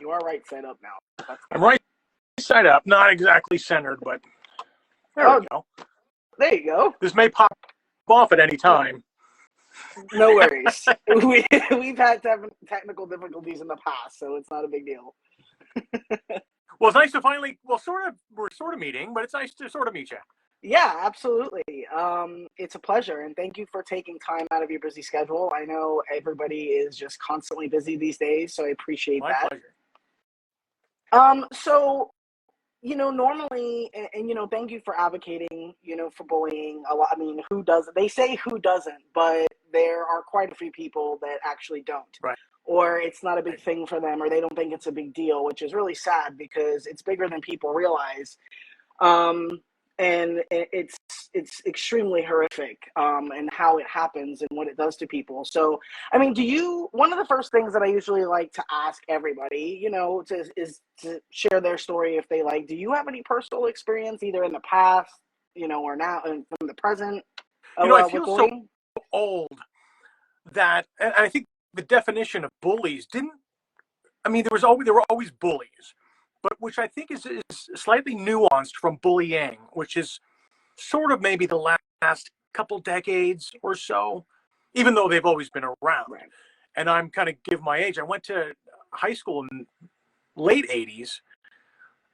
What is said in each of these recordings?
You are right side up now. I'm right side up, not exactly centered, but there we go. There you go. This may pop off at any time. No worries. We've had technical difficulties in the past, so it's not a big deal. Well, it's nice to finally, we're sort of meeting, but it's nice to sort of meet you. Yeah, absolutely. It's a pleasure, and thank you for taking time out of your busy schedule. I know everybody is just constantly busy these days, so I appreciate that. My pleasure. So, normally, and thank you for advocating, for bullying. A lot. I mean, who doesn't? They say who doesn't, but there are quite a few people that actually don't. Right. Or it's not a big thing for them, or they don't think it's a big deal, which is really sad because it's bigger than people realize. And it's extremely horrific, and how it happens and what it does to people. So, I mean, one of the first things that I usually like to ask everybody, is to share their story if they like. Do you have any personal experience, either in the past, or now, and from the present? I feel so old that, and I think the definition of bullies there were always bullies, but which I think is slightly nuanced from bullying, which is sort of maybe the last couple decades or so, even though they've always been around. Right. And I'm kind of give my age. I went to high school in late 80s,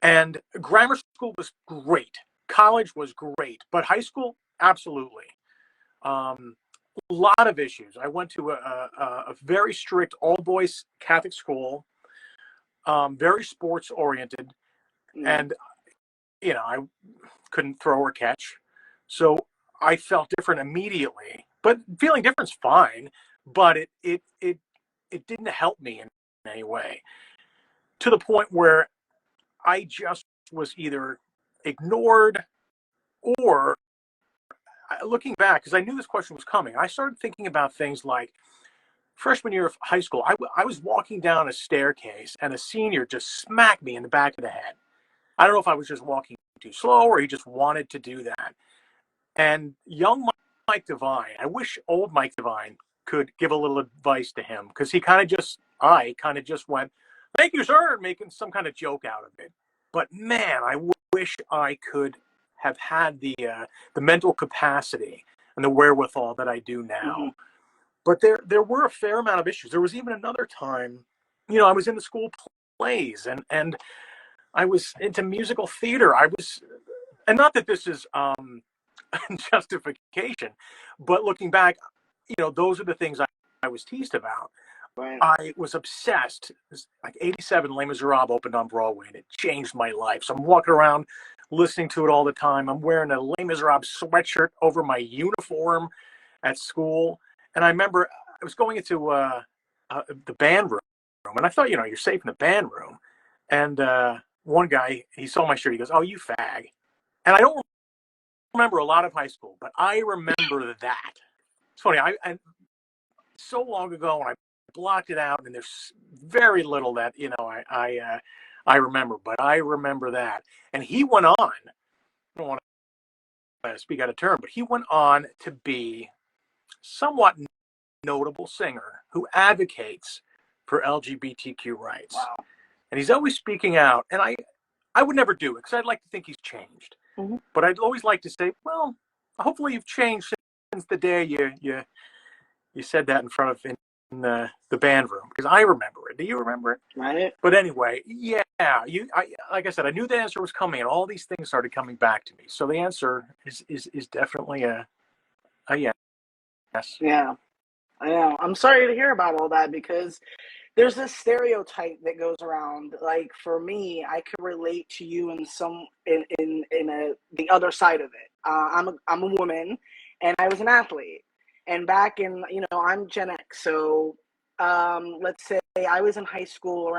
and grammar school was great. College was great, but high school, absolutely. A lot of issues. I went to a very strict all-boys Catholic school, very sports-oriented, and I couldn't throw or catch, so I felt different immediately. But feeling different's fine, but it didn't help me in any way, to the point where I just was either ignored or, looking back, because I knew this question was coming, I started thinking about things like freshman year of high school. I was walking down a staircase and a senior just smacked me in the back of the head. I don't know if I was just walking too slow or he just wanted to do that. And young Mike Devine, I wish old Mike Devine could give a little advice to him, because I kind of just went, "Thank you, sir," making some kind of joke out of it. But man, I wish I could have had the mental capacity and the wherewithal that I do now. Mm-hmm. But there were a fair amount of issues. There was even another time, I was in the school plays, and I was into musical theater. And not that this is justification, but looking back, those are the things I was teased about. Right. I was obsessed. It was like 87, Les Miserables opened on Broadway, and it changed my life. So I'm walking around listening to it all the time. I'm wearing a Les Miserables sweatshirt over my uniform at school. And I remember I was going into the band room, and I thought, you're safe in the band room. And one guy, he saw my shirt. He goes, "Oh, you fag." And I don't remember a lot of high school, but I remember that. It's funny. I so long ago, and I blocked it out, and there's very little that I remember, but I remember that. And he went on. I don't want to speak out of turn, but he went on to be somewhat notable singer who advocates for LGBTQ rights. Wow. And he's always speaking out. And I would never do it, because I'd like to think he's changed. Mm-hmm. But I'd always like to say, well, hopefully you've changed since the day you said that in front of in the band room, because I remember it. Do you remember it? Right. But anyway, yeah, like I said, I knew the answer was coming, and all these things started coming back to me. So the answer is definitely a yes. Yeah, I know. I'm sorry to hear about all that, because there's this stereotype that goes around. Like, for me, I could relate to you in the other side of it. I'm a woman, and I was an athlete. And back in, I'm Gen X, so let's say I was in high school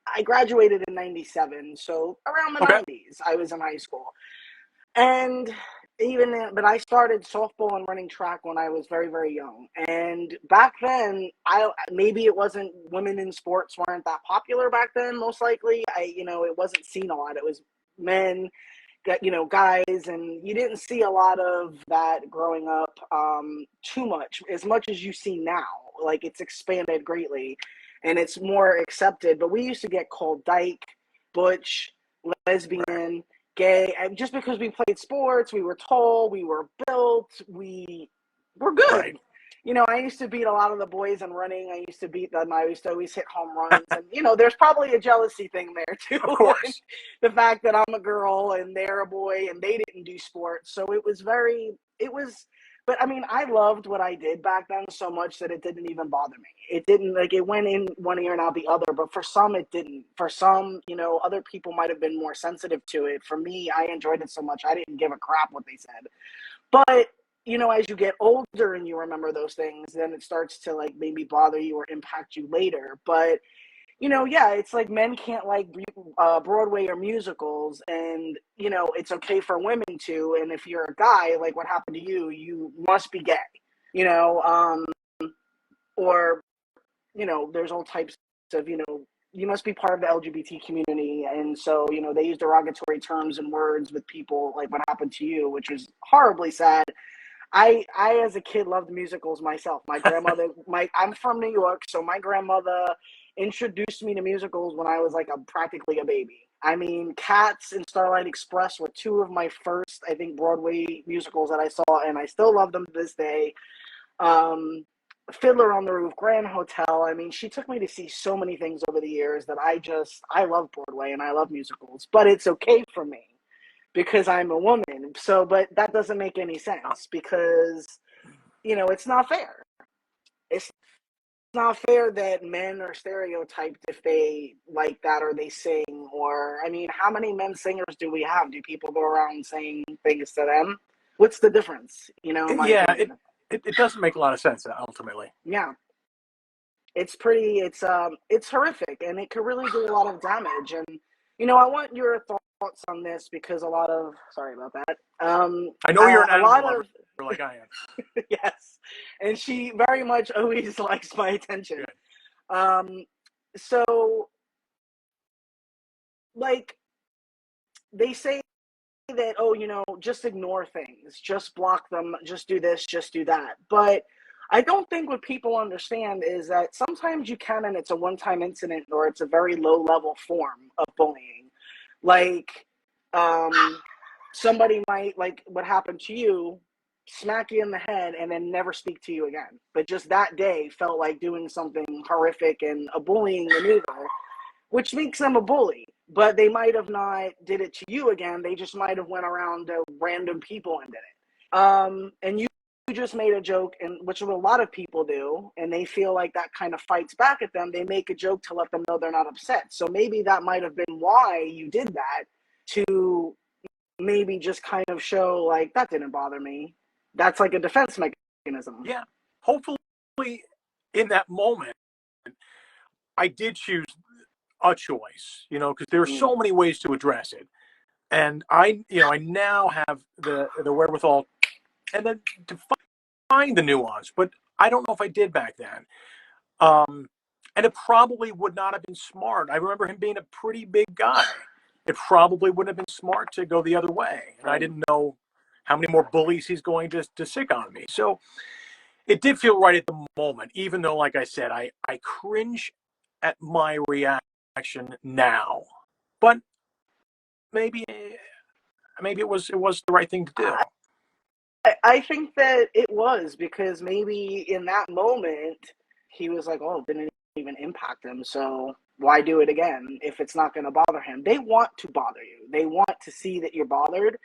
I graduated in 97, so around the 90s, I was in high school. And but I started softball and running track when I was very, very young. And back then, maybe it wasn't, women in sports weren't that popular back then, most likely. It wasn't seen a lot. It was men, guys, and you didn't see a lot of that growing up, too much, as much as you see now. Like, it's expanded greatly. and it's more accepted. But we used to get called dyke, butch, Right. lesbian, gay, and just because we played sports, we were tall, we were built, we were Right. good. I used to beat a lot of the boys in running. I used to beat them. I used to always hit home runs. And, there's probably a jealousy thing there, Of too. And course. the fact that I'm a girl and they're a boy and they didn't do sports. So but I mean, I loved what I did back then so much that it didn't even bother me. It didn't, like, it went in one ear and out the other. But for some, it didn't. For some, other people might have been more sensitive to it. For me, I enjoyed it so much, I didn't give a crap what they said. But as you get older and you remember those things, then it starts to like maybe bother you or impact you later. But yeah, it's like men can't like Broadway or musicals, and it's okay for women to. And if you're a guy, like what happened to you, you must be gay, you know, um, or there's all types of you must be part of the LGBT community, and so they use derogatory terms and words with people like what happened to you, which was horribly sad. I as a kid loved musicals myself. My grandmother, I'm from New York, so my grandmother introduced me to musicals when I was like practically a baby. I mean, Cats and Starlight Express were two of my first, I think, Broadway musicals that I saw, and I still love them to this day. Um, Fiddler on the Roof, Grand Hotel. I mean, she took me to see so many things over the years that I love Broadway and I love musicals, but it's okay for me because I'm a woman. So, but that doesn't make any sense because, it's not fair. It's not fair that men are stereotyped if they like that or they sing, or, I mean, how many men singers do we have? Do people go around saying things to them? What's the difference, in my Yeah, it, opinion? it, it doesn't make a lot of sense ultimately. Yeah. It's horrific, and it could really do a lot of damage. And I want your thoughts on this because a lot of sorry about that. I know you're an A animal lot lover of like I am. yes, and she very much always likes my attention. Good. Um, so like they say that, oh, just ignore things, just block them, just do this, just do that. But I don't think what people understand is that sometimes you can, and it's a one-time incident, or it's a very low-level form of bullying. Like, somebody might, like what happened to you, smack you in the head and then never speak to you again. But just that day felt like doing something horrific and a bullying maneuver, which makes them a bully. But they might have not did it to you again. They just might have went around to random people and did it. And you just made a joke, and which a lot of people do, and they feel like that kind of fights back at them. They make a joke to let them know they're not upset. So maybe that might have been why you did that, to maybe just kind of show like that didn't bother me. That's like a defense mechanism. Yeah. Hopefully, in that moment, I did choose a choice, because there are Mm. so many ways to address it. And I now have the wherewithal and then to find the nuance, but I don't know if I did back then. Um, and it probably would not have been smart. I remember him being a pretty big guy. It probably wouldn't have been smart to go the other way. And I Right. didn't know how many more bullies he's going to sick on me. So it did feel right at the moment, even though, like I said, I cringe at my reaction now. But maybe it was the right thing to do. I think that it was because maybe in that moment he was like, oh, it didn't even impact him. So why do it again if it's not going to bother him? They want to bother you. They want to see that you're bothered.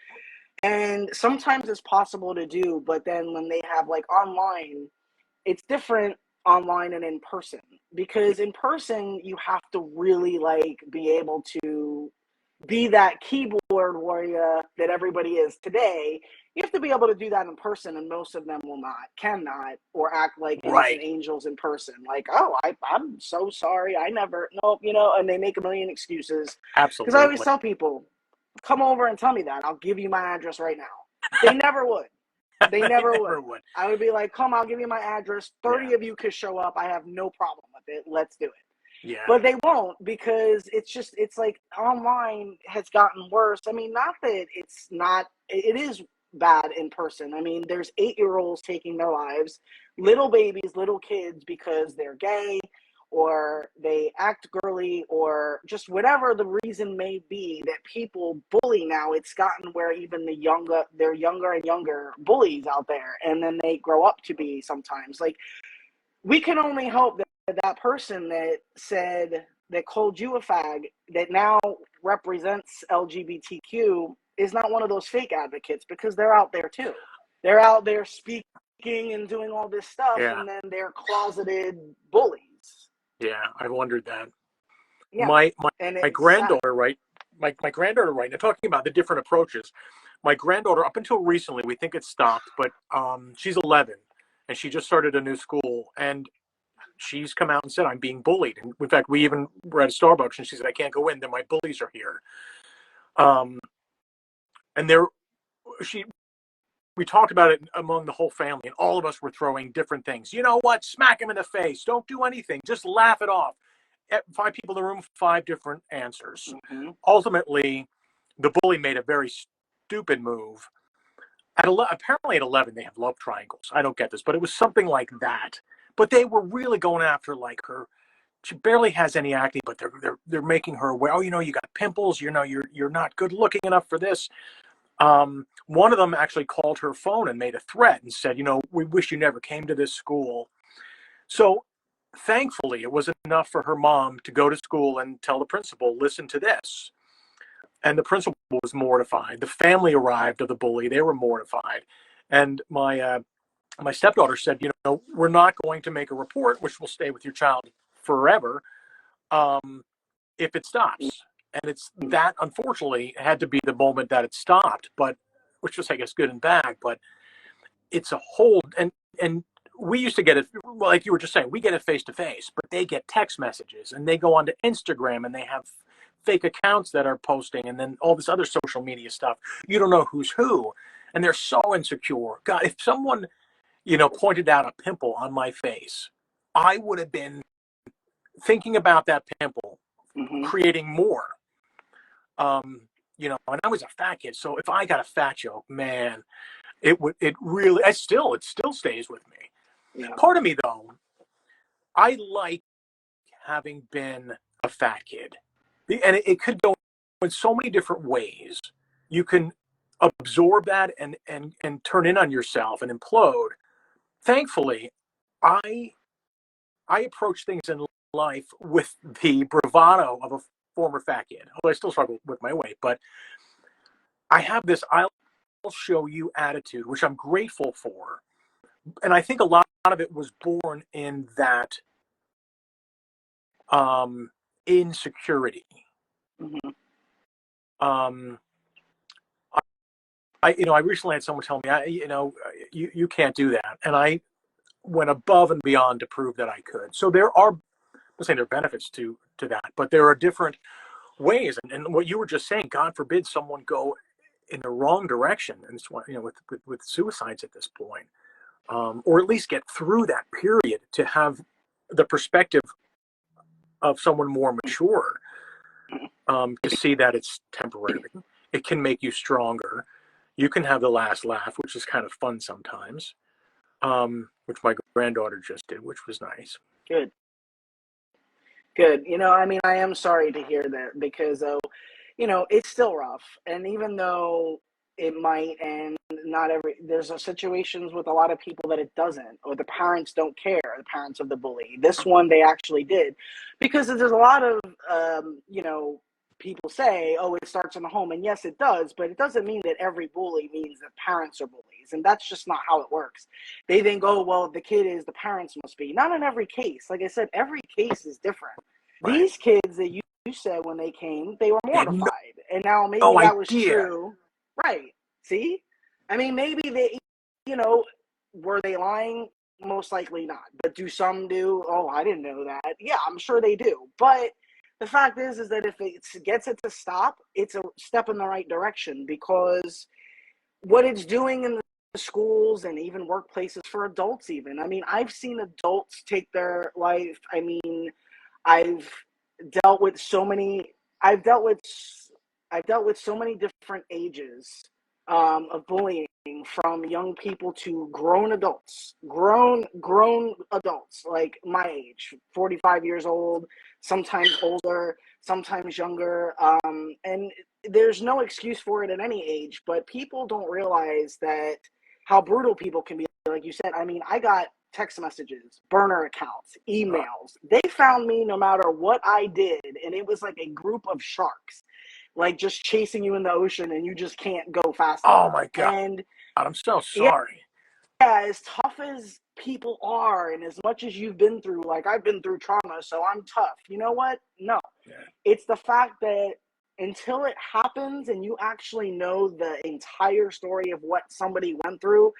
And sometimes it's possible to do, but then when they have like online, it's different online and in person, because in person you have to really like be able to be that keyboard warrior that everybody is today. You have to be able to do that in person, and most of them cannot, or act like innocent Right. angels in person. Like, oh, I'm so sorry, I never, nope, and they make a million excuses. Because I always Absolutely. tell people, come over and tell me that. I'll give you my address right now. They never would. They They never would. never would. I would be like, come, I'll give you my address. Yeah. 30 of you could show up. I have no problem with it. Let's do it. Yeah. But they won't, because it's like online has gotten worse. I mean, not that it's not, it is bad in person. I mean, there's 8-year-olds taking their lives, little babies, little kids, because they're gay or they act girly, or just whatever the reason may be that people bully now. It's gotten where even they're younger and younger bullies out there, and then they grow up to be sometimes like, we can only hope that that person that called you a fag, that now represents LGBTQ, is not one of those fake advocates, because they're out there too. They're out there speaking and doing all this stuff, Yeah. and then they're closeted bullies. Yeah. I wondered that. Yeah, My and my it's sad. granddaughter, right? My granddaughter, right now, talking about the different approaches. My granddaughter, up until recently, we think it stopped, but she's 11 and she just started a new school, and she's come out and said, I'm being bullied. And in fact, we even were at a Starbucks and she said, I can't go in, then my bullies are here. Um, and there, she, we talked about it among the whole family, and all of us were throwing different things. You know what? Smack him in the face. Don't do anything. Just laugh it off. Five people in the room, five different answers. Mm-hmm. Ultimately, the bully made a very stupid move. Apparently at 11, they have love triangles. I don't get this, but it was something like that. But they were really going after like her. She barely has any acne, but they're making her aware. Oh, you got pimples. You're not good looking enough for this. One of them actually called her phone and made a threat and said, we wish you never came to this school. So thankfully, it was enough for her mom to go to school and tell the principal, listen to this. And the principal was mortified. The family arrived of the bully. They were mortified. And my stepdaughter said, we're not going to make a report, which will stay with your child forever, if it stops. And it's that, unfortunately, had to be the moment that it stopped, but which was, I guess, good and bad. But it's a whole, and we used to get it, like you were just saying, we get it face to face, but they get text messages, and they go onto Instagram, and they have fake accounts that are posting, and then all this other social media stuff. You don't know who's who, and they're so insecure. God, if someone, pointed out a pimple on my face, I would have been thinking about that pimple, Mm-hmm. creating more. And I was a fat kid, so if I got a fat joke, man, it still stays with me. Yeah. Part of me, though, I like having been a fat kid, and it could go in so many different ways. You can absorb that and turn in on yourself and implode. Thankfully, I I approach things in life with the bravado of a former fat kid. Although I still struggle with my weight, but I have this I'll show you attitude, which I'm grateful for. And I think a lot of it was born in that um, insecurity. Mm-hmm. Um, I recently had someone tell me, you can't do that, and I went above and beyond to prove that I could. So I'm saying there are benefits to that, but there are different ways. And what you were just saying, God forbid someone go in the wrong direction, and it's with suicides at this point, or at least get through that period to have the perspective of someone more mature, to see that it's temporary. It can make you stronger. You can have the last laugh, which is kind of fun sometimes, which my granddaughter just did, which was nice. Good. Good. I mean, I am sorry to hear that, because it's still rough. And even though it might, and not there's situations with a lot of people that it doesn't, or the parents don't care, the parents of the bully. This one, they actually did, because there's a lot of, people say, oh, it starts in the home. And yes, it does, but it doesn't mean that every bully means that parents are bullies. And that's just not how it works. They then go, well, the kid is, the parents must be. Not in every case. Like I said, every case is different. Right. These kids that you said when they came, they were They had mortified. And now maybe no that was idea. true. Right. See? I mean, maybe they, you know, were they lying? Most likely not. But do some do? Oh, I didn't know that. Yeah, I'm sure they do. But the fact is that if it gets it to stop, it's a step in the right direction, because what it's doing in the schools and even workplaces for adults, even. I mean, I've seen adults take their life. I mean, I've dealt with so many. I've dealt with so many different ages of bullying from young people to grown adults like my age, 45 years old, sometimes older, sometimes younger. And there's no excuse for it at any age, but people don't realize that how brutal people can be. Like you said, I mean, I got text messages, burner accounts, emails. They found me no matter what I did, and it was like a group of sharks, like just chasing you in the ocean, and you just can't go fast Oh enough. my God. And I'm so yeah, sorry. as tough as people are, and as much as you've been through, like I've been through trauma, so I'm tough. You know what? No, Yeah. it's the fact that until it happens and you actually know the entire story of what somebody went through,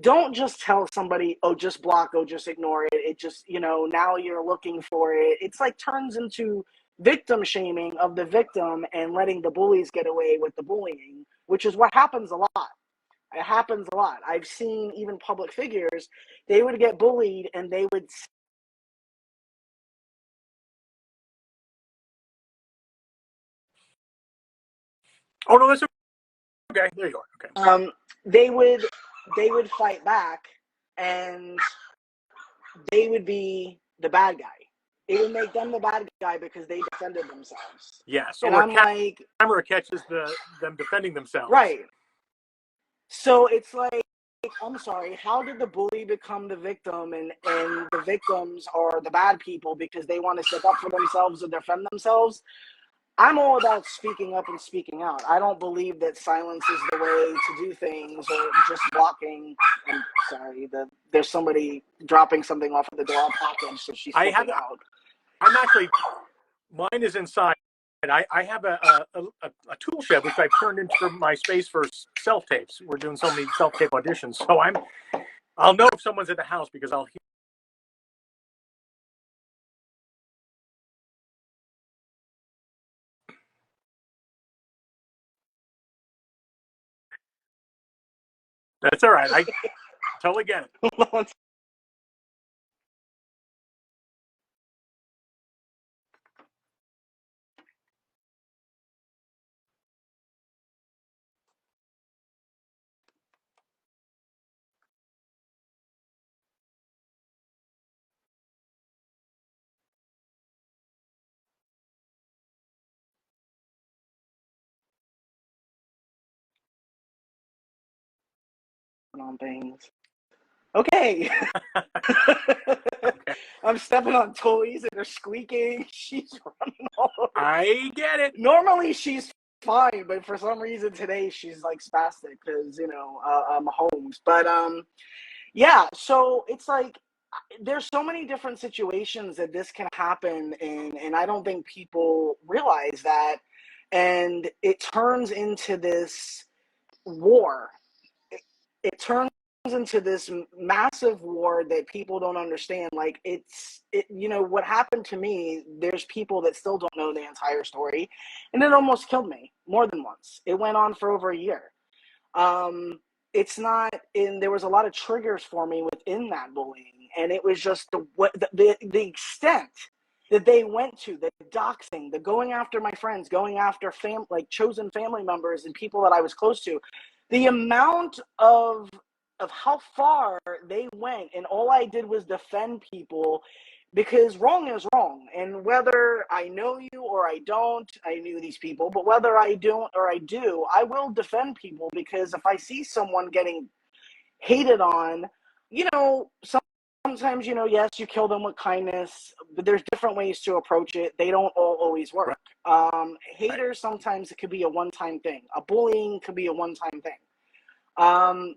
don't just tell somebody, oh, just block, oh, just ignore it. It just, now you're looking for it. It's like turns into victim shaming of the victim and letting the bullies get away with the bullying, which is what happens a lot. It happens a lot. I've seen even public figures, they would get bullied and they would. Oh no, that's okay. There you are. Okay. They would fight back, and they would be the bad guy. It would make them the bad guy because they defended themselves. Yeah. So And where I'm like, camera catches them defending themselves. right. So it's like, I'm sorry, how did the bully become the victim, and the victims are the bad people because they want to stick up for themselves or defend themselves? I'm all about speaking up and speaking out. I don't believe that silence is the way to do things, or just blocking. I'm sorry, there's somebody dropping something off at the door package, so she's I have. flipping out. I'm actually. Mine is inside. I have a tool shed which I've turned into my space for self tapes. We're doing so many self tape auditions, so I'll know if someone's at the house because I'll hear. That's all right. I totally get it. On things. Okay. Okay. I'm stepping on toys and they're squeaking. She's running all over. I get it. Normally she's fine, but for some reason today she's like spastic because I'm home. But yeah. So it's like there's so many different situations that this can happen in, and I don't think people realize that, and it turns into this war. It turns into this massive war that people don't understand. Like what happened to me, there's people that still don't know the entire story, and it almost killed me more than once. It went on for over a year. It's not in There was a lot of triggers for me within that bullying, and it was just the extent that they went to, the doxing, the going after my friends, going after like chosen family members and people that I was close to, the amount of how far they went, and all I did was defend people because wrong is wrong. And whether I know you or I don't, I knew these people, but whether I don't or I do, I will defend people because if I see someone getting hated on, you know, sometimes, yes, you kill them with kindness, but there's different ways to approach it. They don't all always work. Right. Right. Haters, sometimes it could be a one-time thing. A bullying could be a one-time thing.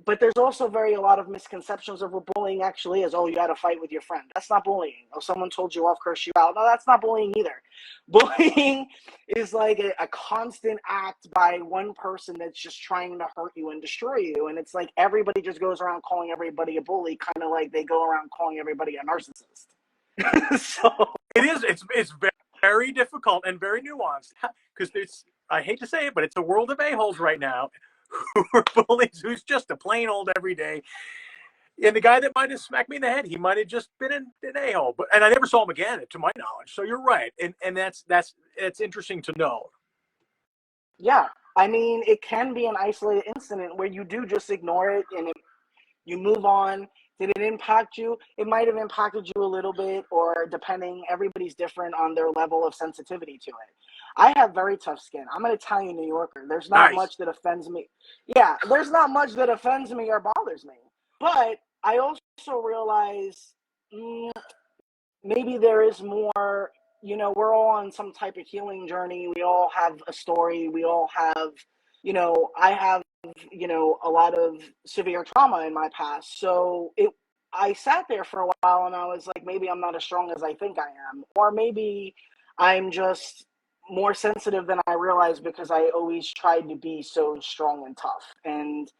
But there's also a lot of misconceptions of what bullying actually is. Oh, you had a fight with your friend. That's not bullying. Oh, someone told you off, cursed you out. No, that's not bullying either. Bullying is like a constant act by one person that's just trying to hurt you and destroy you. And it's like everybody just goes around calling everybody a bully, kind of like they go around calling everybody a narcissist. So It is. It's very difficult and very nuanced because there's. I hate to say it, but it's a world of a-holes right now who are bullies, who's just a plain old everyday. And the guy that might have smacked me in the head, he might have just been an a-hole. But I never saw him again, to my knowledge. So you're right, and that's interesting to know. yeah. I mean, it can be an isolated incident where you do just ignore it and you move on. Did it impact you? It might have impacted you a little bit, or depending, everybody's different on their level of sensitivity to it. I have very tough skin. I'm an Italian New Yorker. There's not Nice. much that offends me. Yeah, there's not much that offends me or bothers me. But I also realize maybe there is more. We're all on some type of healing journey. We all have a story. We all have, I have, a lot of severe trauma in my past. So I sat there for a while and I was like, maybe I'm not as strong as I think I am, or maybe I'm just more sensitive than I realized because I always tried to be so strong and tough. And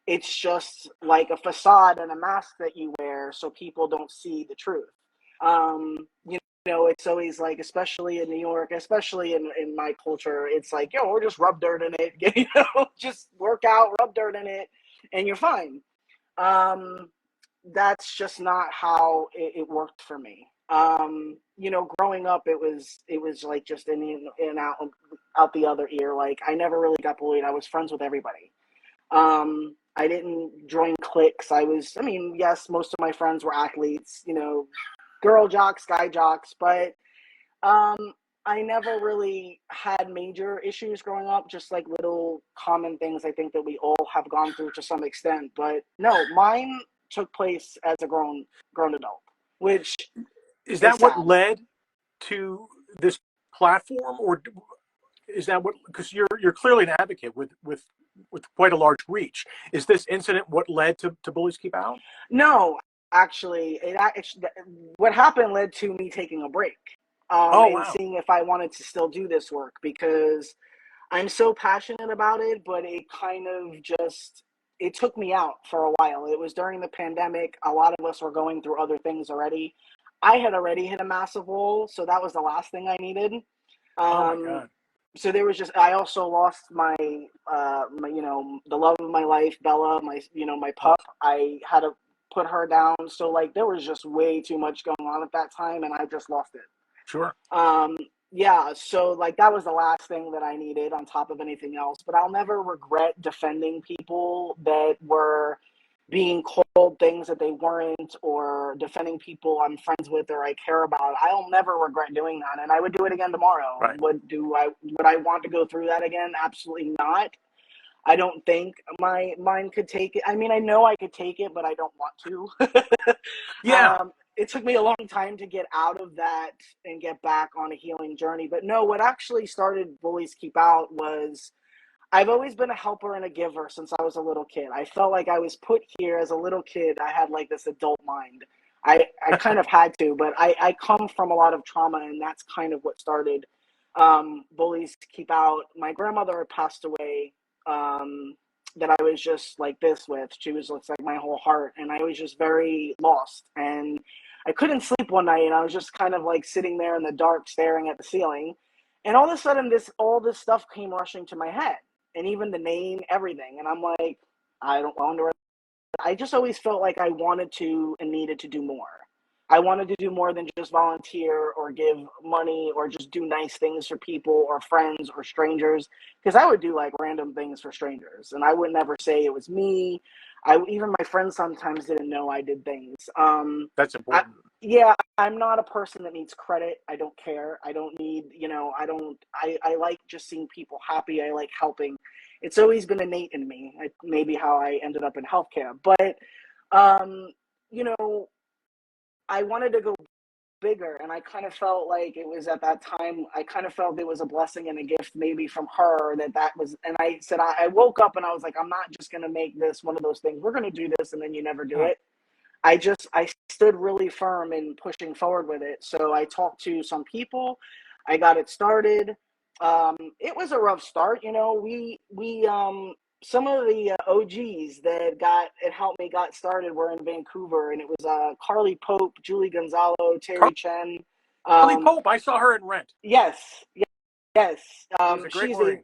it's just like a facade and a mask that you wear so people don't see the truth. It's always like, especially in New York, especially in my culture, it's like, yo, we're just rub dirt in it, just work out, rub dirt in it, and you're fine. That's just not how it worked for me. Growing up, it was like just in and out the other ear. Like, I never really got bullied. I was friends with everybody. I didn't join cliques. I mean, yes, most of my friends were athletes, girl jocks, guy jocks, but um, I never really had major issues growing up, just like little common things I think that we all have gone through to some extent. But no, mine took place as a grown adult, which Is is that what sad. led to this platform, or is that what? Because you're clearly an advocate with quite a large reach. Is this incident what led to Bullies Keep Out? No, actually, what happened led to me taking a break, Oh and wow. seeing if I wanted to still do this work, because I'm so passionate about it, but it kind of just it took me out for a while. It was during the pandemic. A lot of us were going through other things already. I had already hit a massive wall, so that was the last thing I needed. Oh my Um, God. so there was just I also lost my the love of my life, Bella, my Oh, pup. I had to put her down. So like there was just way too much going on at that time, and I just lost it. sure. Um, yeah, so like that was the last thing that I needed on top of anything else. But I'll never regret defending people that were being called things that they weren't, or defending people I'm friends with or I care about. I'll never regret doing that, and I would do it again tomorrow. Right. Would I want to go through that again? Absolutely not. I don't think my mind could take it. I mean, I know I could take it, but I don't want to. Yeah. It took me a long time to get out of that and get back on a healing journey. But no, what actually started Bullies Keep Out was I've always been a helper and a giver since I was a little kid. I felt like I was put here as a little kid. I had like this adult mind. I kind of had to, but I come from a lot of trauma, and that's kind of what started Bullies Keep Out. My grandmother had passed away, um, that I was just like this with. She was just like my whole heart, and I was just very lost. And I couldn't sleep one night, and I was just kind of like sitting there in the dark staring at the ceiling. And all of a sudden, all this stuff came rushing to my head, and even the name, everything. And I'm like, I don't wonder. I just always felt like I wanted to and needed to do more. I wanted to do more than just volunteer or give money or just do nice things for people or friends or strangers. Because I would do like random things for strangers, and I would never say it was me. Even my friends sometimes didn't know I did things. That's I, important. yeah, I'm not a person that needs credit. I don't care. I don't need, I don't, I like just seeing people happy. I like helping. It's always been innate in me. Maybe how I ended up in healthcare. But, um, you know, I wanted to go bigger, and I kind of felt like it was at that time, I kind of felt it was a blessing and a gift maybe from her that was, and I said, I woke up and I was like, I'm not just going to make this one of those things. We're going to do this and then you never do Hmm. it. I stood really firm in pushing forward with it. So I talked to some people. I got it started. It was a rough start. We some of the OGs that got it helped me got started were in Vancouver, and it was Carly Pope, Julie Gonzalo, Terry Chen. Carly Um, Pope. I saw her in Rent. yes, yes. She was a great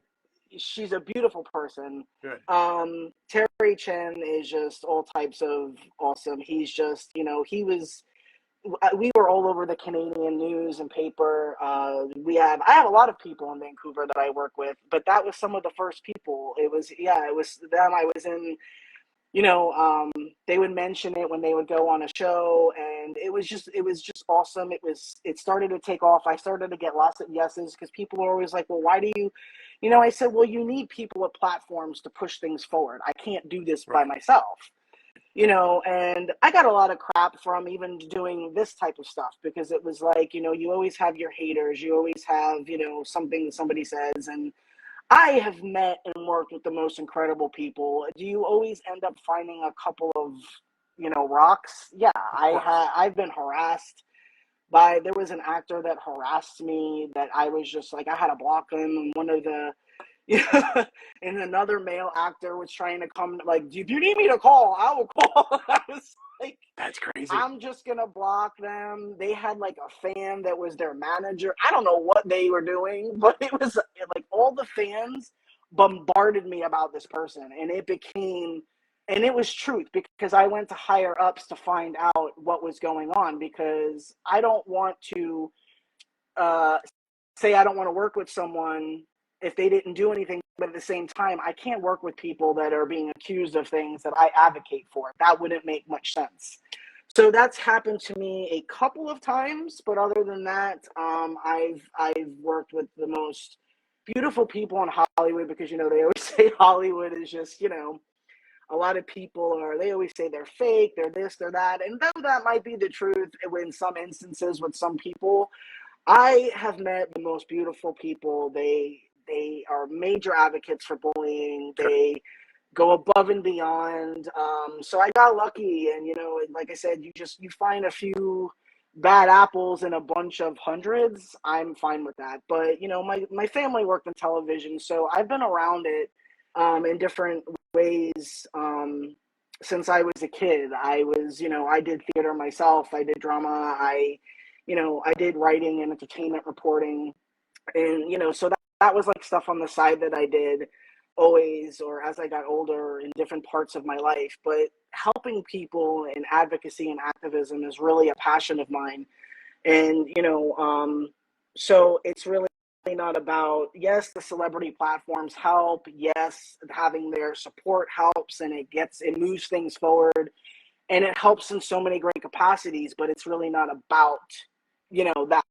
She's a Marine. beautiful person. Good. Terry Chen is just all types of awesome. He's just, he was. we were all over the Canadian news and paper. I have a lot of people in Vancouver that I work with, but that was some of the first people. It was them. I was in, they would mention it when they would go on a show, and it was just awesome. It started to take off. I started to get lots of yeses because people are always like, well, why do you, I said, well, you need people with platforms to push things forward. I can't do this by Right. myself. And I got a lot of crap from even doing this type of stuff because it was like, you always have your haters, you always have, something somebody says. And I have met and worked with the most incredible people. Do you always end up finding a couple of, rocks? Yeah, Of course. I've been harassed there was an actor that harassed me that I was just like, I had to block him. And one of the, yeah, and another male actor was trying to come, like, if you need me to call, I will call. I was like, That's crazy. I'm just gonna block them. They had like a fan that was their manager. I don't know what they were doing, but it was like all the fans bombarded me about this person, and it was truth because I went to higher ups to find out what was going on because I don't want to uh, say I don't want to work with someone if they didn't do anything, but at the same time, I can't work with people that are being accused of things that I advocate for. That wouldn't make much sense. So that's happened to me a couple of times, but other than that, I've worked with the most beautiful people in Hollywood because they always say Hollywood is just a lot of people they always say they're fake, they're this, they're that, and though that might be the truth in some instances with some people, I have met the most beautiful people. They are major advocates for bullying. Good. They go above and beyond. So I got lucky, and like I said, you find a few bad apples in a bunch of hundreds. I'm fine with that. But my family worked in television, so I've been around it in different ways. Since I was a kid, I did theater myself. I did drama. I did writing and entertainment reporting. And, so that was like stuff on the side that I did always, or as I got older in different parts of my life. But helping people in advocacy and activism is really a passion of mine. And, so it's really not about, yes, the celebrity platforms help. Yes, having their support helps and it moves things forward and it helps in so many great capacities, but it's really not about, that.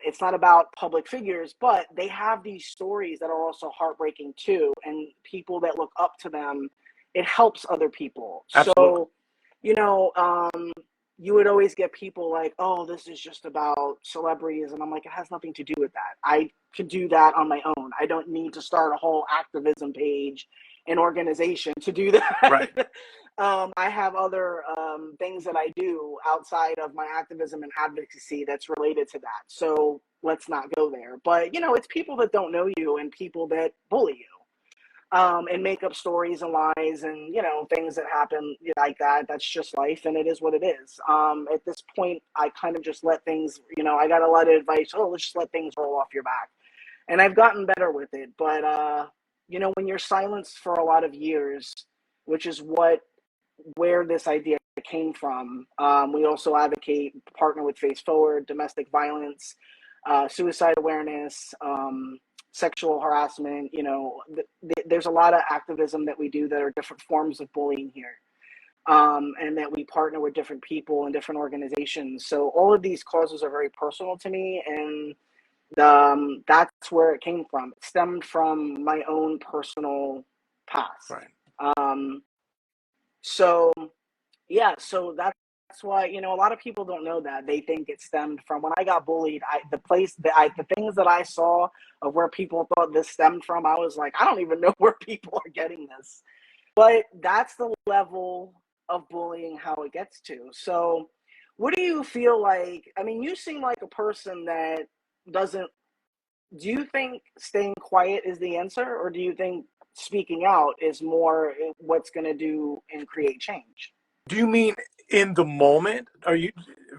It's not about public figures, but they have these stories that are also heartbreaking too. And people that look up to them, it helps other people. Absolutely. So, you would always get people like, oh, this is just about celebrities. And I'm like, it has nothing to do with that. I could do that on my own. I don't need to start a whole activism page and organization to do that. Right. I have other things that I do outside of my activism and advocacy that's related to that. So let's not go there. But, it's people that don't know you and people that bully you and make up stories and lies and, things that happen like that. That's just life and it is what it is. At this point, I kind of just let things, I got a lot of advice. Oh, let's just let things roll off your back. And I've gotten better with it. But, when you're silenced for a lot of years, which is where this idea came from. We also advocate, partner with Face Forward, domestic violence, suicide awareness, sexual harassment. There's a lot of activism that we do that are different forms of bullying here. And that we partner with different people and different organizations. So all of these causes are very personal to me, and that's where it came from. It stemmed from my own personal past. Right. So yeah, so that's why a lot of people don't know that. They think it stemmed from when I got bullied. The things that I saw of where people thought this stemmed from. I was like, I don't even know where people are getting this. But that's the level of bullying how it gets to. So, what do you feel like? I mean, you seem like a person that doesn't. Do you think staying quiet is the answer, or do you think speaking out is more what's going to do and create change? Do you mean in the moment? Are you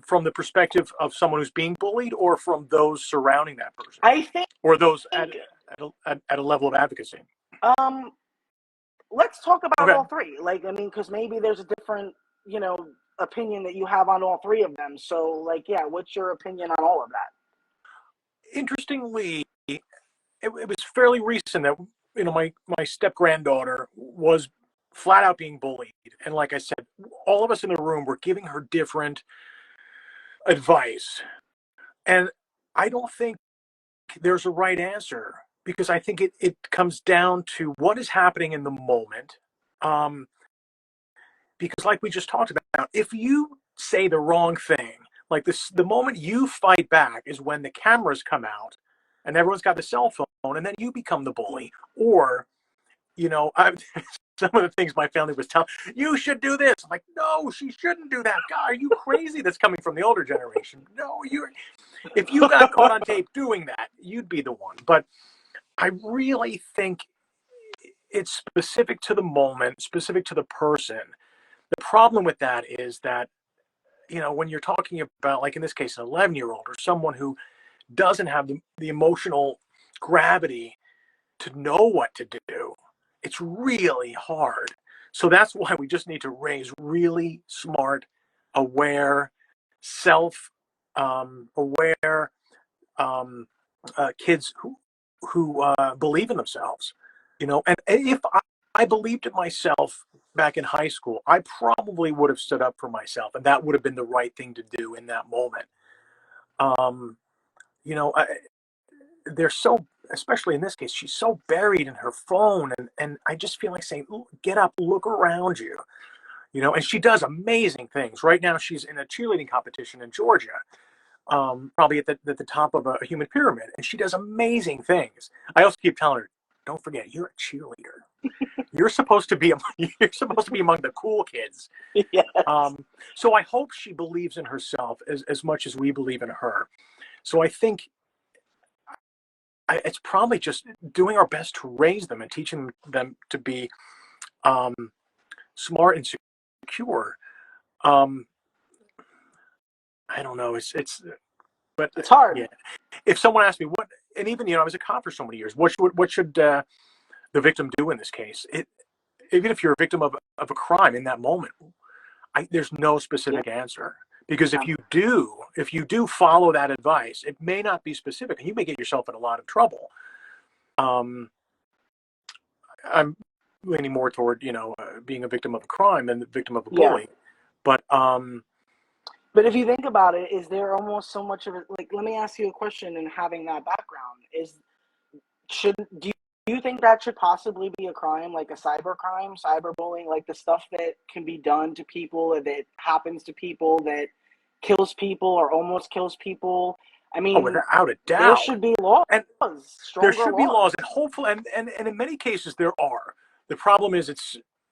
from the perspective of someone who's being bullied, or from those surrounding that person, I think or those at a level of advocacy? let's talk about Okay. all three. Like, I mean, because maybe there's a different, you know, opinion that you have on all three of them. So, like, yeah, what's your opinion on all of that? Interestingly, it was fairly recent that my step granddaughter was flat out being bullied, and like I said, all of us in the room were giving her different advice, and I don't think there's a right answer because I think it comes down to what is happening in the moment. Um, because like we just talked about, if you say the wrong thing, like this, the moment you fight back is when the cameras come out and everyone's got the cell phone, and then you become the bully. Or, some of the things my family was telling, you should do this. I'm like, no, she shouldn't do that. God, are you crazy? That's coming from the older generation. No, if you got caught on tape doing that, you'd be the one. But I really think it's specific to the moment, specific to the person. The problem with that is that, when you're talking about, like in this case, an 11-year-old or someone who doesn't have the emotional gravity to know what to do, it's really hard. So that's why we just need to raise really smart, aware, self aware kids who believe in themselves. And if I believed in myself back in high school, I probably would have stood up for myself, and that would have been the right thing to do in that moment. Um, you know, I, they're so, especially in this case, she's so buried in her phone, and I just feel like saying, get up, look around you. And she does amazing things. Right now, she's in a cheerleading competition in Georgia, probably at the top of a human pyramid, and she does amazing things. I also keep telling her, don't forget, you're a cheerleader. You're supposed to be among the cool kids. Yes. So I hope she believes in herself as much as we believe in her. So I think it's probably just doing our best to raise them and teaching them to be um, smart and secure. Um, I don't know. But It's hard. yeah. If someone asked me what, and even I was a cop for so many years, what should the victim do in this case? Even if you're a victim of a crime in that moment, there's no Yeah. specific answer. Because if you do follow that advice, it may not be specific, and you may get yourself in a lot of trouble. Um, I'm leaning more toward being a victim of a crime than the victim of a Yeah. bully. But But if you think about it, is there almost so much of it? Like, let me ask you a question. And having that background, should do you think that should possibly be a crime, like a cyber crime, cyberbullying, like the stuff that can be done to people, that happens to people, that kills people or almost kills people? I mean, without a there doubt, should be laws, and there stronger should be laws, laws. and hopefully, and in many cases there are. The problem is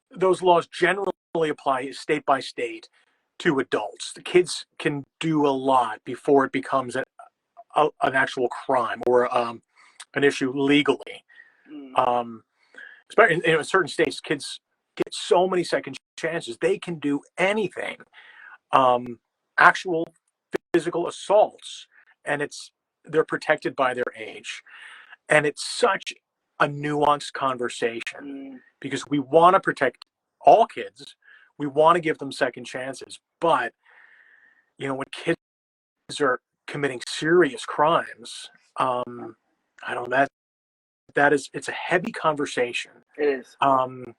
those laws generally apply state by state to adults. The kids can do a lot before it becomes an actual crime or an issue legally. Mm. Um, Especially in certain states, kids get so many second chances. They can do anything. Actual physical assaults, and they're protected by their age. And it's such a nuanced conversation Mm. because we want to protect all kids. We want to give them second chances. But, when kids are committing serious crimes, I don't know, it's a heavy conversation. It is. Um,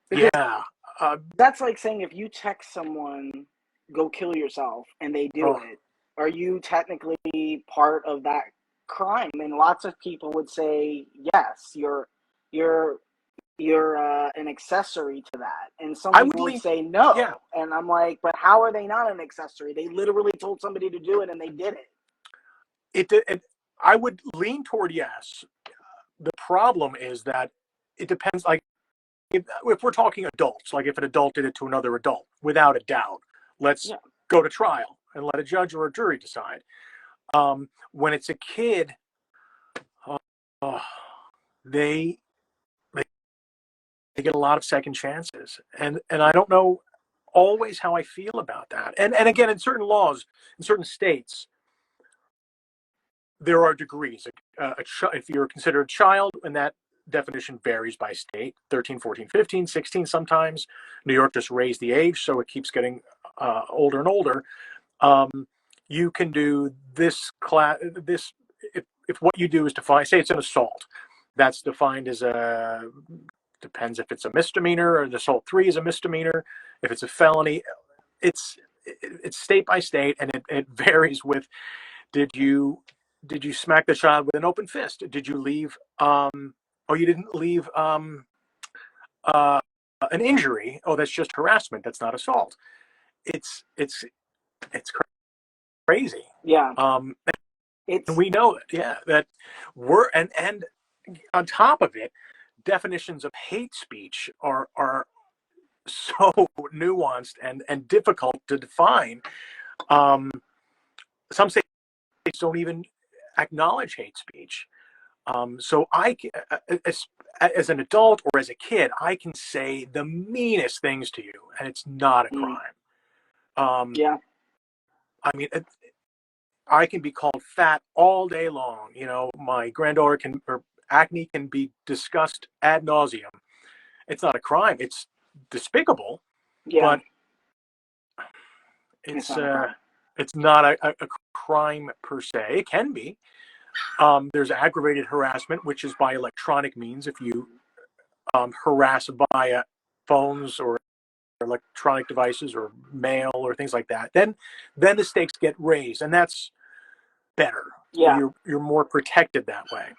Because yeah. Uh, that's like saying if you text someone, go kill yourself, and they do oh, it, are you technically part of that crime? And lots of people would say, yes, you're an accessory to that. And some I would people would lean, say yeah, no. And I'm like, but how are they not an accessory? They literally told somebody to do it and they did it. it I would lean toward yes. The problem is that it depends. Like if we're talking adults, like if an adult did it to another adult, without a doubt, let's Yeah. go to trial and let a judge or a jury decide. When it's a kid, uh, they they get a lot of second chances, and I don't know always how I feel about that. And again, in certain laws, in certain states, there are degrees. If you're considered a child, and that definition varies by state, 13, 14, 15, 16 sometimes. New York just raised the age, so it keeps getting older and older, you can do this class. This if what you do is define, say it's an assault, that's defined as a, depends if it's a misdemeanor or the assault 3 is a misdemeanor. If it's a felony, it's it's state by state, and it varies with, did you smack the child with an open fist? Did you leave or you didn't leave uh, an injury? Oh, that's just harassment. That's not assault. It's crazy. Yeah. And It's we know it, yeah, that we're and on top of it, definitions of hate speech are so nuanced and difficult to define. Um, some states don't even acknowledge hate speech. So as an adult or as a kid, I can say the meanest things to you, and it's not a mm, crime. Um, yeah. I mean, I can be called fat all day long. My granddaughter or acne can be discussed ad nauseum. It's not a crime. It's despicable, Yeah. but It's it's not a crime. it's not a crime per se. It can be. There's aggravated harassment, which is by electronic means. If you harass via phones or electronic devices or mail or things like that, then the stakes get raised, and that's better. So Yeah. you're more protected that way.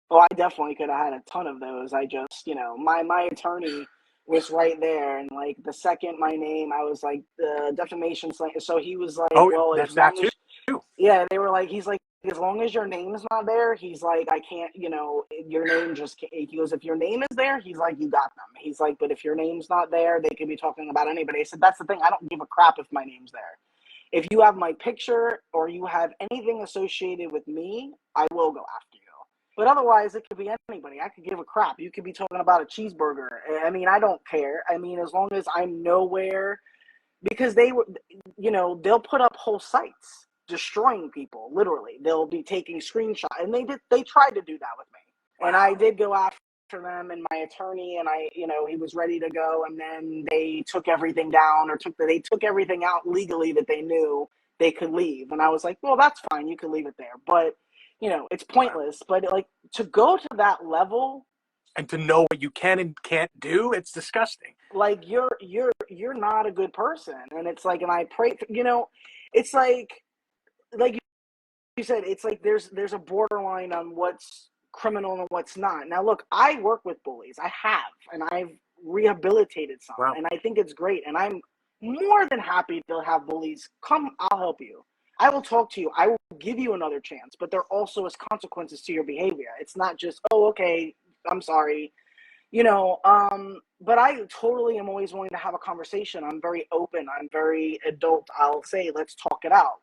Oh, I definitely could have had a ton of those. I just, my attorney was right there, and like the second my name, I was like the defamation slang. So he was like, Oh, well, as that's that long too. as, yeah, they were like, he's like, as long as your name's not there, he's like, I can't, your name just can't. He goes, if your name is there, he's like, you got them. He's like, but if your name's not there, they could be talking about anybody. I said, that's the thing. I don't give a crap if my name's there. If you have my picture or you have anything associated with me, I will go after you. But otherwise, it could be anybody. I could give a crap. You could be talking about a cheeseburger. I mean, I don't care. I mean, as long as I'm nowhere, because they were, they'll put up whole sites destroying people. Literally, they'll be taking screenshots, and they tried to do that with me, Wow. and I did go after them and my attorney, and he was ready to go, and then they took everything down, or they took everything out legally that they knew they could leave, and I was like, well, that's fine, you can leave it there, but it's pointless. But like, to go to that level And to know what you can and can't do, it's disgusting. like you're not a good person, and it's like, and I pray it's like you said, it's like there's a borderline on what's criminal and what's not. Now look, I work with bullies, I have, and I've rehabilitated some, Wow. and I think it's great, and I'm more than happy to have bullies come. I'll help you, I will talk to you, I will give you another chance, but there also is consequences to your behavior. It's not just, oh, okay, I'm sorry, but I totally am always willing to have a conversation. I'm very open, I'm very adult. I'll say, let's talk it out.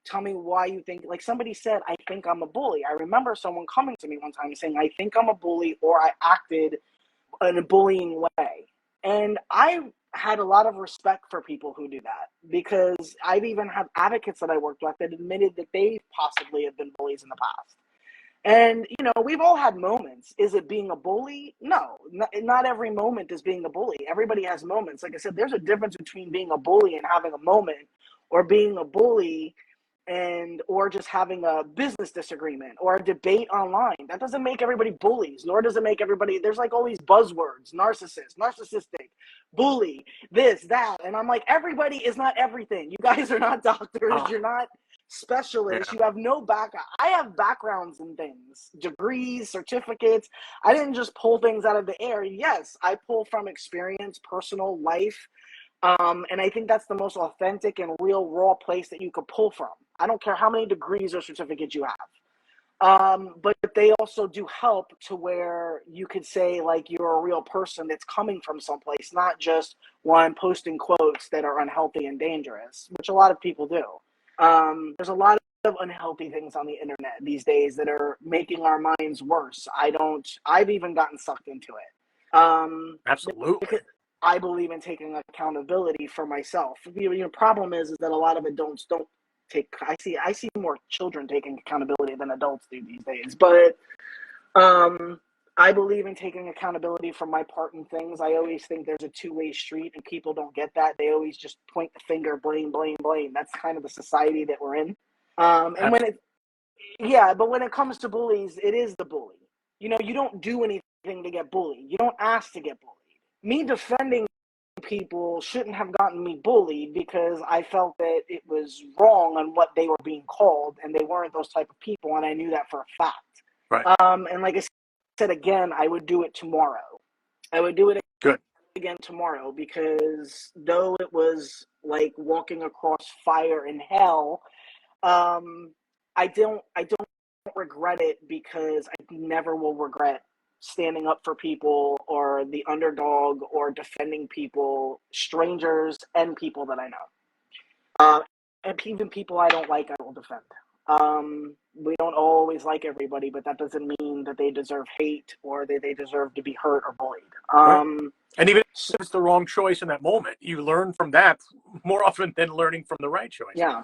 Tell me why you think, like somebody said, I think I'm a bully. I remember someone coming to me one time saying, I think I'm a bully, or I acted in a bullying way. And I had a lot of respect for people who do that, because I've even had advocates that I worked with that admitted that they possibly have been bullies in the past. And, we've all had moments. Is it being a bully? No, not every moment is being a bully. Everybody has moments. Like I said, there's a difference between being a bully and having a moment, or being a bully or just having a business disagreement or a debate online. That doesn't make everybody bullies, nor does it make everybody, there's like all these buzzwords, narcissistic, bully, this, that. And I'm like, everybody is not everything. You guys are not doctors. Oh, You're not specialists. yeah. You have no background. I have backgrounds in things, degrees, certificates. I didn't just pull things out of the air. Yes, I pull from experience, personal life. And I think that's the most authentic and real, raw place that you could pull from. I don't care how many degrees or certificates you have. But they also do help to where you could say, like, you're a real person that's coming from someplace, not just one posting quotes that are unhealthy and dangerous, which a lot of people do. There's a lot of unhealthy things on the internet these days that are making our minds worse. I've even gotten sucked into it. Absolutely. I believe in taking accountability for myself. The problem is that a lot of adults don't take. I see more children taking accountability than adults do these days. But I believe in taking accountability for my part in things. I always think there's a two-way street, and people don't get that. They always just point the finger, blame, blame, blame. That's kind of the society that we're in. And when it, yeah, but when it comes to bullies, it is the bully. You know, you don't do anything to get bullied. You don't ask to get bullied. Me defending people shouldn't have gotten me bullied because I felt that it was wrong on what they were being called, and they weren't those type of people, and I knew that for a fact. Right. And like I said again, I would do it tomorrow. I would do it Good. again tomorrow because though it was like walking across fire and hell, I don't regret it because I never will regret standing up for people or the underdog or defending people, strangers and people that I know. And even people I don't like, I will defend. We don't always like everybody, but that doesn't mean that they deserve hate or that they deserve to be hurt or bullied. Right. And even if it's the wrong choice in that moment, you learn from that more often than learning from the right choice. Yeah,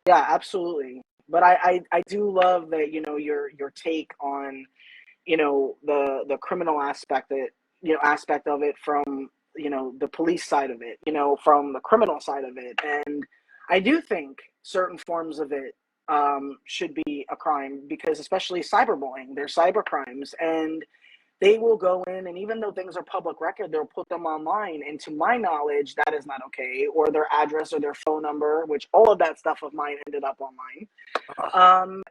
yeah, absolutely. But I do love that, your take on, the criminal aspect of it from, the police side of it, from the criminal side of it. And I do think certain forms of it should be a crime because especially cyberbullying, they're cyber crimes, and they will go in, and even though things are public record, they'll put them online. And to my knowledge, that is not okay. Or their address or their phone number, which all of that stuff of mine ended up online.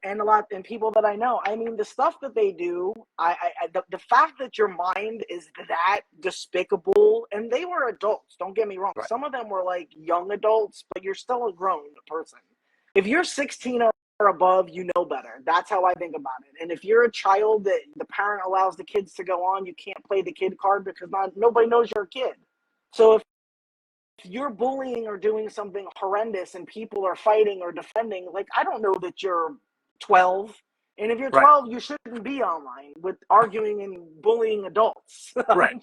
And people that I know, I mean, the stuff that they do, the fact that your mind is that despicable, and they were adults, don't get me wrong. Right. Some of them were like young adults, but you're still a grown person. If you're 16 or above, you know better. That's how I think about it. And if you're a child that the parent allows the kids to go on, you can't play the kid card because nobody knows you're a kid. So if you're bullying or doing something horrendous and people are fighting or defending, like, I don't know that you're 12. And if you're 12, right, you shouldn't be online with arguing and bullying adults. Right.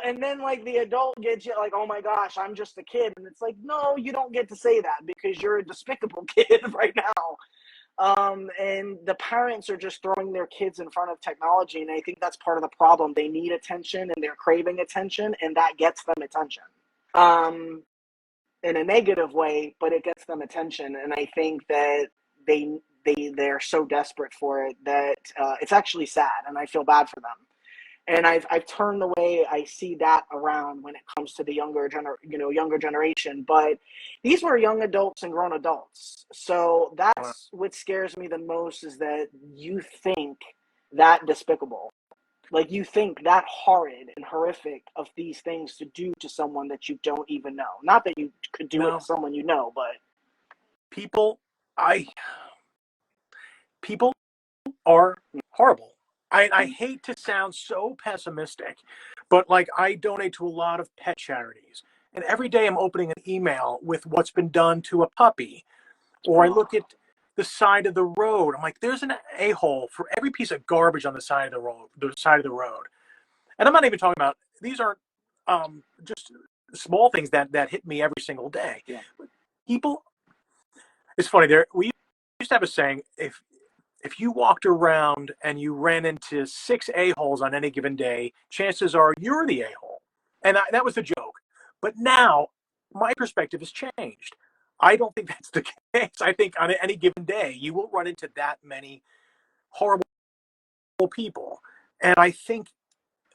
And then like the adult gets you like, oh my gosh, I'm just a kid. And it's like, no, you don't get to say that because you're a despicable kid right now. And the parents are just throwing their kids in front of technology. And I think that's part of the problem. They need attention and they're craving attention, and that gets them attention. In a negative way, but it gets them attention. And I think that they're so desperate for it that it's actually sad, and I feel bad for them. And I've turned the way I see that around when it comes to the younger generation. But these were young adults and grown adults. So that's what scares me the most, is that you think that despicable. Like, you think that horrid and horrific of these things to do to someone that you don't even know. Not that you could do it to someone you know, but people are horrible. I hate to sound so pessimistic, but like, I donate to a lot of pet charities, and every day I'm opening an email with what's been done to a puppy, or I look at the side of the road. I'm like, there's an a-hole for every piece of garbage on the side of the road. And I'm not even talking about, these aren't just small things that hit me every single day. Yeah. People, it's funny, we used to have a saying, if you walked around and you ran into 6 a-holes on any given day, chances are you're the a-hole. And that was the joke. But now my perspective has changed. I don't think that's the case. I think on any given day, you will run into that many horrible people. And I think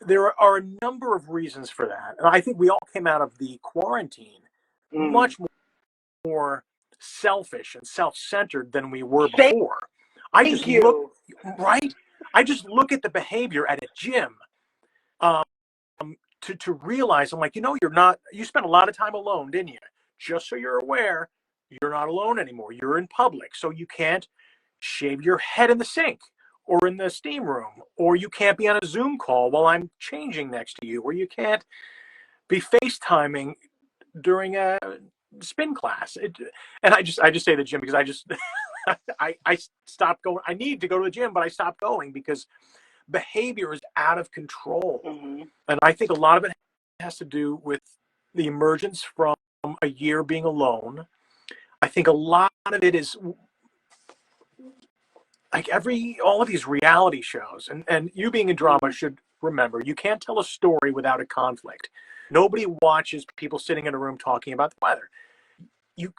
there are a number of reasons for that. And I think we all came out of the quarantine much more selfish and self-centered than we were before. I just look at the behavior at a gym to realize, I'm like, you spent a lot of time alone, didn't you? Just so you're aware, you're not alone anymore. You're in public, so you can't shave your head in the sink or in the steam room, or you can't be on a Zoom call while I'm changing next to you, or you can't be FaceTiming during a spin class. And I just say the gym because I stopped going. I need to go to the gym, but I stopped going because behavior is out of control. And I think a lot of it has to do with the emergence from a year being alone. I think a lot of it is like all of these reality shows, and you being in drama should remember, you can't tell a story without a conflict. Nobody watches people sitting in a room talking about the weather. You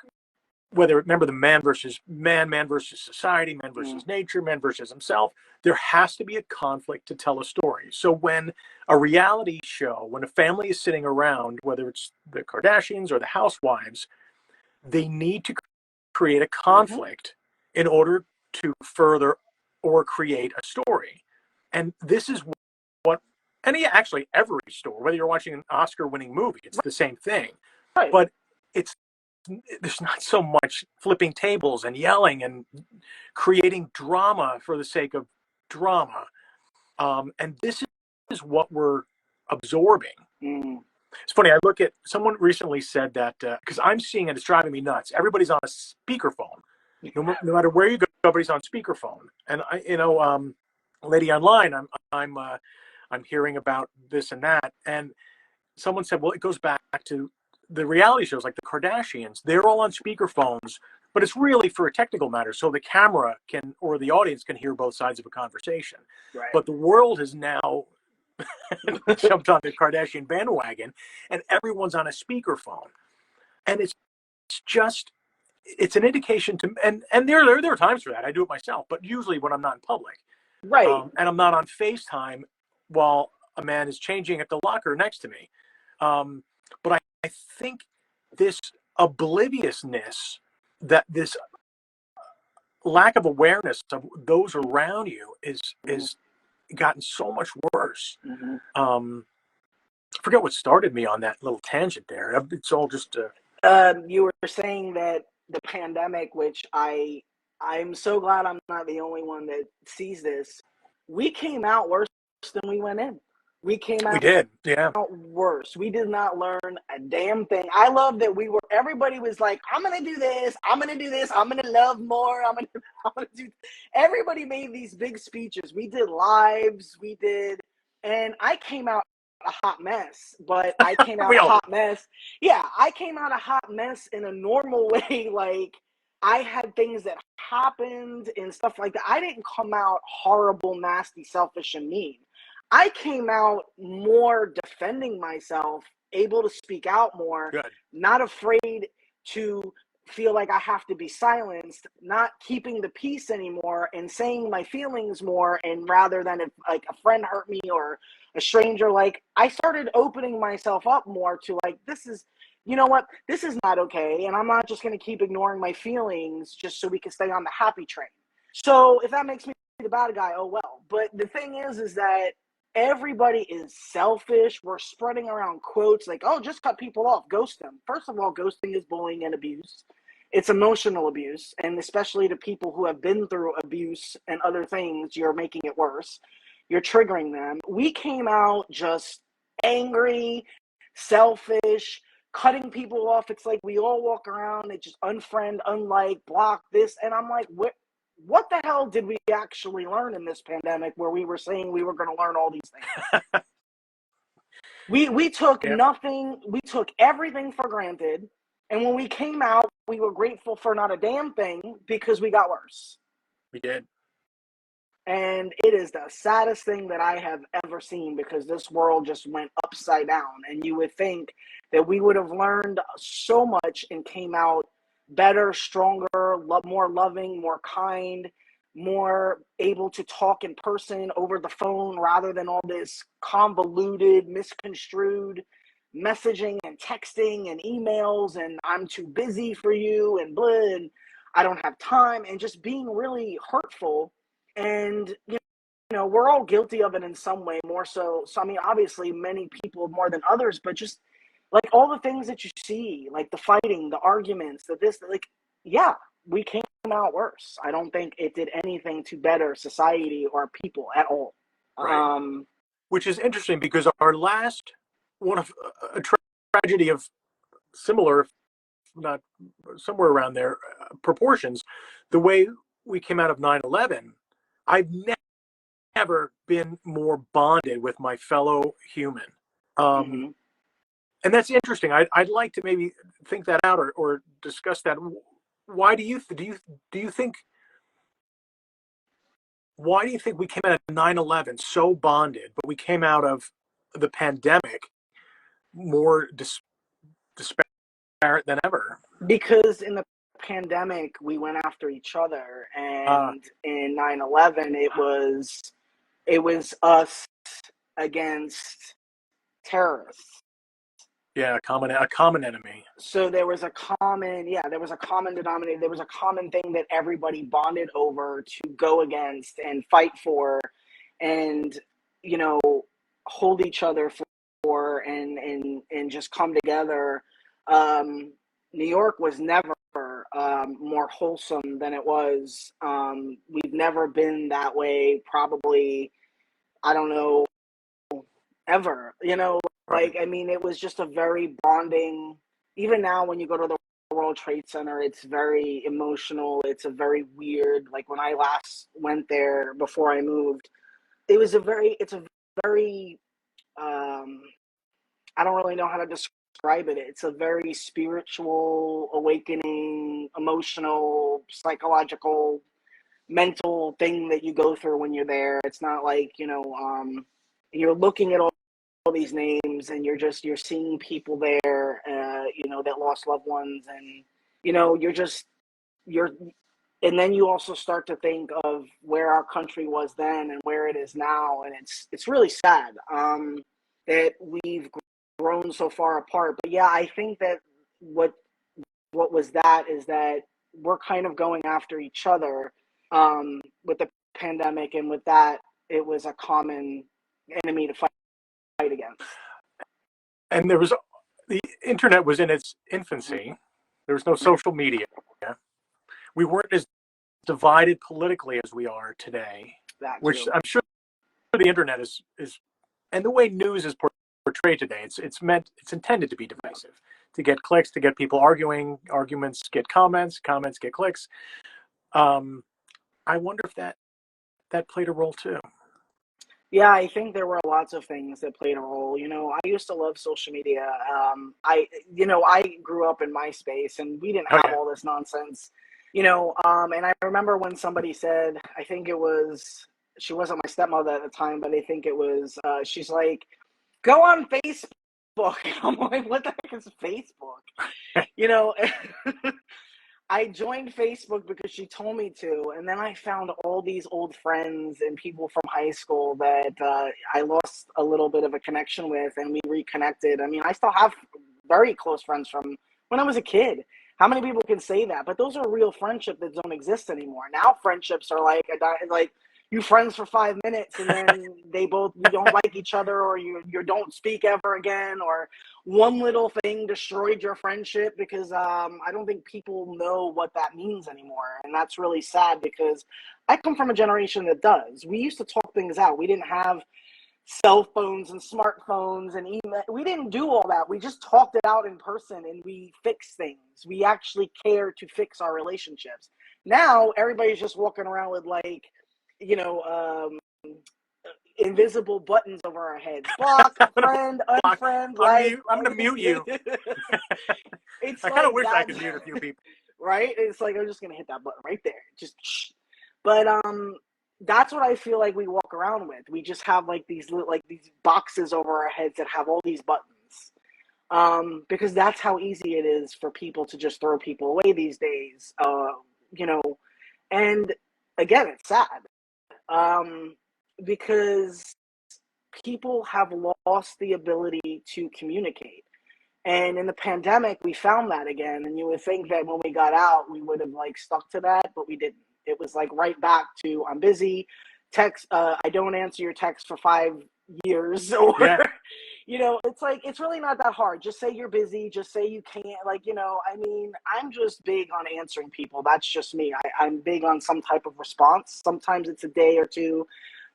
remember the man versus man, man versus society, man versus nature, man versus himself. There has to be a conflict to tell a story. So when a reality show, when a family is sitting around, whether it's the Kardashians or the housewives, they need to create a conflict in order to further or create a story. And this is what, actually every story, whether you're watching an Oscar-winning movie, it's the same thing. Right. But there's not so much flipping tables and yelling and creating drama for the sake of drama. And this is what we're absorbing. It's funny. I look at someone recently said that because I'm seeing it, it's driving me nuts. Everybody's on a speakerphone. No matter where you go, everybody's on speakerphone. And lady online, I'm hearing about this and that. And someone said, well, it goes back to the reality shows like the Kardashians. They're all on speakerphones, but it's really for a technical matter, so the camera can or the audience can hear both sides of a conversation. Right. But the world has now jumped on the Kardashian bandwagon, and everyone's on a speakerphone, and it's an indication to, and there are times for that. I do it myself, but usually when I'm not in public, right, and I'm not on FaceTime while a man is changing at the locker next to me. But I think this obliviousness, that this lack of awareness of those around you is gotten so much worse. I forget what started me on that little tangent there. It's all just. You were saying that the pandemic, which I'm so glad I'm not the only one that sees this. We came out worse than we went in. We did, yeah. Worse. We did not learn a damn thing. I love that everybody was like, I'm going to do this. I'm going to do this. I'm going to love more. I'm going to do. Everybody made these big speeches. We did lives. And I came out a hot mess, but I came out a hot mess. Yeah, I came out a hot mess in a normal way. Like, I had things that happened and stuff like that. I didn't come out horrible, nasty, selfish, and mean. I came out more defending myself, able to speak out more, not afraid to feel like I have to be silenced, not keeping the peace anymore and saying my feelings more. And rather than if like a friend hurt me or a stranger, like I started opening myself up more to like, this is, you know what, this is not okay. And I'm not just going to keep ignoring my feelings just so we can stay on the happy train. So if that makes me the bad guy, oh well. But the thing is that everybody is selfish. We're spreading around quotes like, oh, just cut people off, ghost them. First of all, ghosting is bullying and abuse. It's emotional abuse, and especially to people who have been through abuse and other things, you're making it worse. You're triggering them. We came out just angry, selfish, cutting people off. It's like we all walk around and just unfriend, unlike, block this. And I'm like, what the hell did we actually learn in this pandemic where we were saying we were going to learn all these things? we took nothing. We took everything for granted. And when we came out, we were grateful for not a damn thing because we got worse. We did. And it is the saddest thing that I have ever seen because this world just went upside down. And you would think that we would have learned so much and came out better, stronger, more loving, more kind, more able to talk in person over the phone rather than all this convoluted, misconstrued messaging and texting and emails and I'm too busy for you and blah, and I don't have time, and just being really hurtful. And you know, we're all guilty of it in some way, more so. So I mean, obviously many people more than others, but just like all the things that you see, like the fighting, the arguments, like, yeah, we came out worse. I don't think it did anything to better society or people at all. Right. Which is interesting because our last one of a tragedy of similar, if not somewhere around there, proportions, the way we came out of 9/11, I've never been more bonded with my fellow human. And that's interesting. I'd like to maybe think that out or discuss that. Why do you think why do you think we came out of 9/11 so bonded, but we came out of the pandemic more disparate than ever? Because in the pandemic we went after each other, Uh, and in 9/11 it was us against terrorists. yeah, a common enemy. So there was a common, yeah, there was a common denominator, there was a common thing that everybody bonded over to go against and fight for, and you know, hold each other for, and just come together. New York was never more wholesome than it was. We've never been that way, probably, I don't know, ever. Right. I mean, it was just a very bonding. Even now, when you go to the World Trade Center, it's very emotional. It's a very weird. Like when I last went there before I moved, it's a very, um, I don't really know how to describe it. It's a very spiritual, awakening, emotional, psychological, mental thing that you go through when you're there. It's not like, you're looking at all these names, and you're seeing people there, that lost loved ones, and you're and then you also start to think of where our country was then and where it is now, and it's really sad, that we've grown so far apart. But yeah, I think that what was that is that we're kind of going after each other, with the pandemic, and with that, it was a common enemy to fight against. And the internet was in its infancy. There was no social media. We weren't as divided politically as we are today, That which too. I'm sure the internet is and the way news is portrayed today, it's intended to be divisive, to get clicks, to get people arguing, arguments get comments get clicks. Um, I wonder if that played a role too. Yeah, I think there were lots of things that played a role. I used to love social media. I grew up in MySpace, and we didn't Oh have yeah, all this nonsense. And I remember when somebody said, I think it was, she wasn't my stepmother at the time, but I think it was, she's like, go on Facebook. I'm like, what the heck is Facebook? You know, I joined Facebook because she told me to, and then I found all these old friends and people from high school that I lost a little bit of a connection with, and we reconnected. I mean, I still have very close friends from when I was a kid. How many people can say that? But those are real friendships that don't exist anymore. Now friendships are like you friends for 5 minutes, and then you don't like each other, or you don't speak ever again, or one little thing destroyed your friendship, because I don't think people know what that means anymore. And that's really sad, because I come from a generation that does. We used to talk things out. We didn't have cell phones and smartphones and email. We didn't do all that. We just talked it out in person, and we fixed things. We actually care to fix our relationships. Now, everybody's just walking around with you know, invisible buttons over our heads. Block, I'm gonna friend, block. unfriend, like I'm gonna everything. mute you. It's I kind of like wish I that, could mute a few people. right? It's like, I'm just gonna hit that button right there. Just shh. But that's what I feel like we walk around with. We just have like these boxes over our heads that have all these buttons. Because that's how easy it is for people to just throw people away these days. You know, and again, it's sad. Um, because people have lost the ability to communicate. And in the pandemic, we found that again. And you would think that when we got out, we would have like stuck to that, but we didn't. It was like right back to, I'm busy. Text, I don't answer your text for 5 years, or Yeah, it's like, it's really not that hard. Just say you're busy. Just say you can't. I mean, I'm just big on answering people. That's just me. I'm big on some type of response. Sometimes it's a day or two,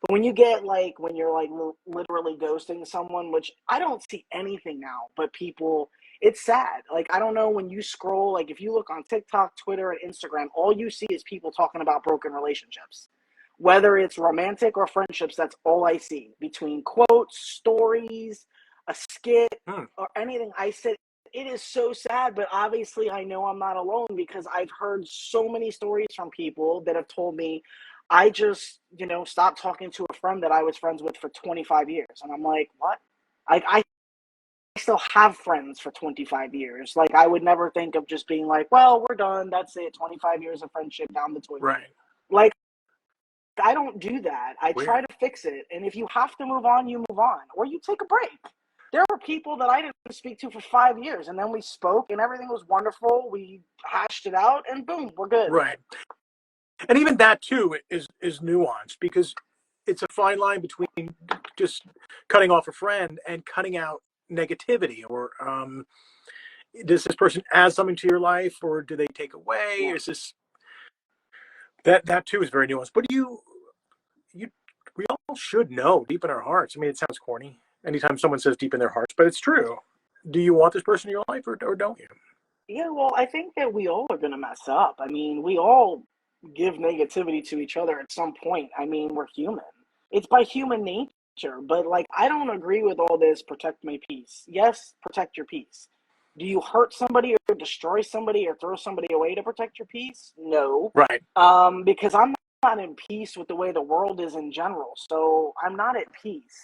but when you get when you're literally ghosting someone, which I don't see anything now, but people, it's sad. Like, I don't know, when you scroll, like if you look on TikTok, Twitter, and Instagram, all you see is people talking about broken relationships. Whether it's romantic or friendships, that's all I see. Between quotes, stories, a skit, hmm. or anything. I said, it is so sad, but obviously I know I'm not alone, because I've heard so many stories from people that have told me, I just, stopped talking to a friend that I was friends with for 25 years. And I'm like, what? I still have friends for 25 years. Like, I would never think of just being like, well, we're done. That's it. 25 years of friendship down the toilet. Right. Like, I don't do that. I try Weird. to fix it. And if you have to move on, you move on. Or you take a break. There were people that I didn't speak to for 5 years. And then we spoke and everything was wonderful. We hashed it out and boom, we're good. Right. And even that too is nuanced, because it's a fine line between just cutting off a friend and cutting out negativity, or does this person add something to your life, or do they take away? Yeah. Is this that too is very nuanced. But you we all should know deep in our hearts. I mean, it sounds corny anytime someone says deep in their hearts, but it's true. Do you want this person in your life, or don't you? Yeah, well, I think that we all are going to mess up. I mean, we all give negativity to each other at some point. I mean, we're human. It's by human nature. But, like, I don't agree with all this protect my peace. Yes, protect your peace. Do you hurt somebody or destroy somebody or throw somebody away to protect your peace? No. Right. Because I'm not in peace with the way the world is in general. So I'm not at peace.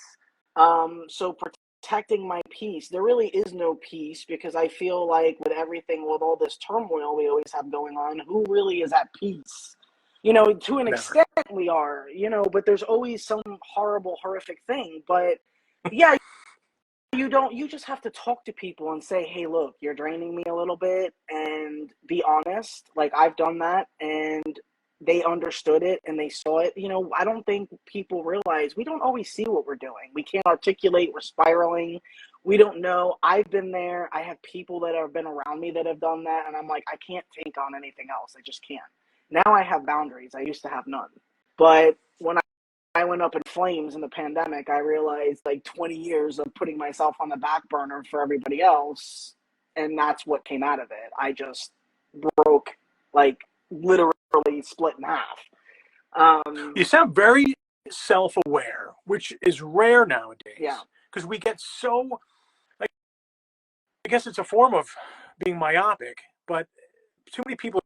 So protecting my peace, there really is no peace, because I feel like with everything, with all this turmoil we always have going on, who really is at peace? To an Never. extent we are, but there's always some horrible, horrific thing. But yeah, you just have to talk to people and say, hey, look, you're draining me a little bit, and be honest. Like, I've done that, and they understood it and they saw it. I don't think people realize we don't always see what we're doing. We can't articulate, we're spiraling, we don't know. I've been there. I have people that have been around me that have done that, and I'm like, I can't take on anything else. I just can't. Now I have boundaries. I used to have none. But when I went up in flames in the pandemic, I realized, like, 20 years of putting myself on the back burner for everybody else, and that's what came out of it. I just broke, like, literally split in half. You sound very self-aware, which is rare Yeah. nowadays, because we get so, like, I guess it's a form of being myopic, but too many people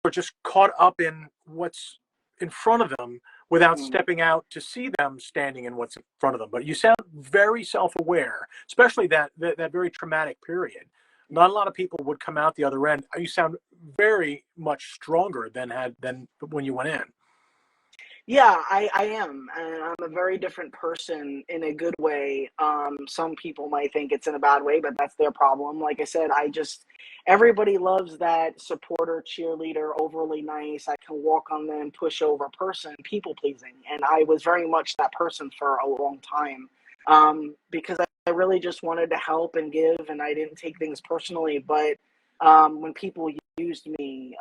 are just caught up in what's in front of them without Mm. stepping out to see them standing in what's in front of them. But you sound very self-aware, especially that very traumatic period. Not a lot of people would come out the other end. You sound very much stronger than when you went in. Yeah, I am. And I'm a very different person in a good way. Some people might think it's in a bad way, but that's their problem. Like I said, everybody loves that supporter, cheerleader, overly nice, I can walk on them, pushover person, people pleasing. And I was very much that person for a long time, because I really just wanted to help and give, and I didn't take things personally. But when people used me,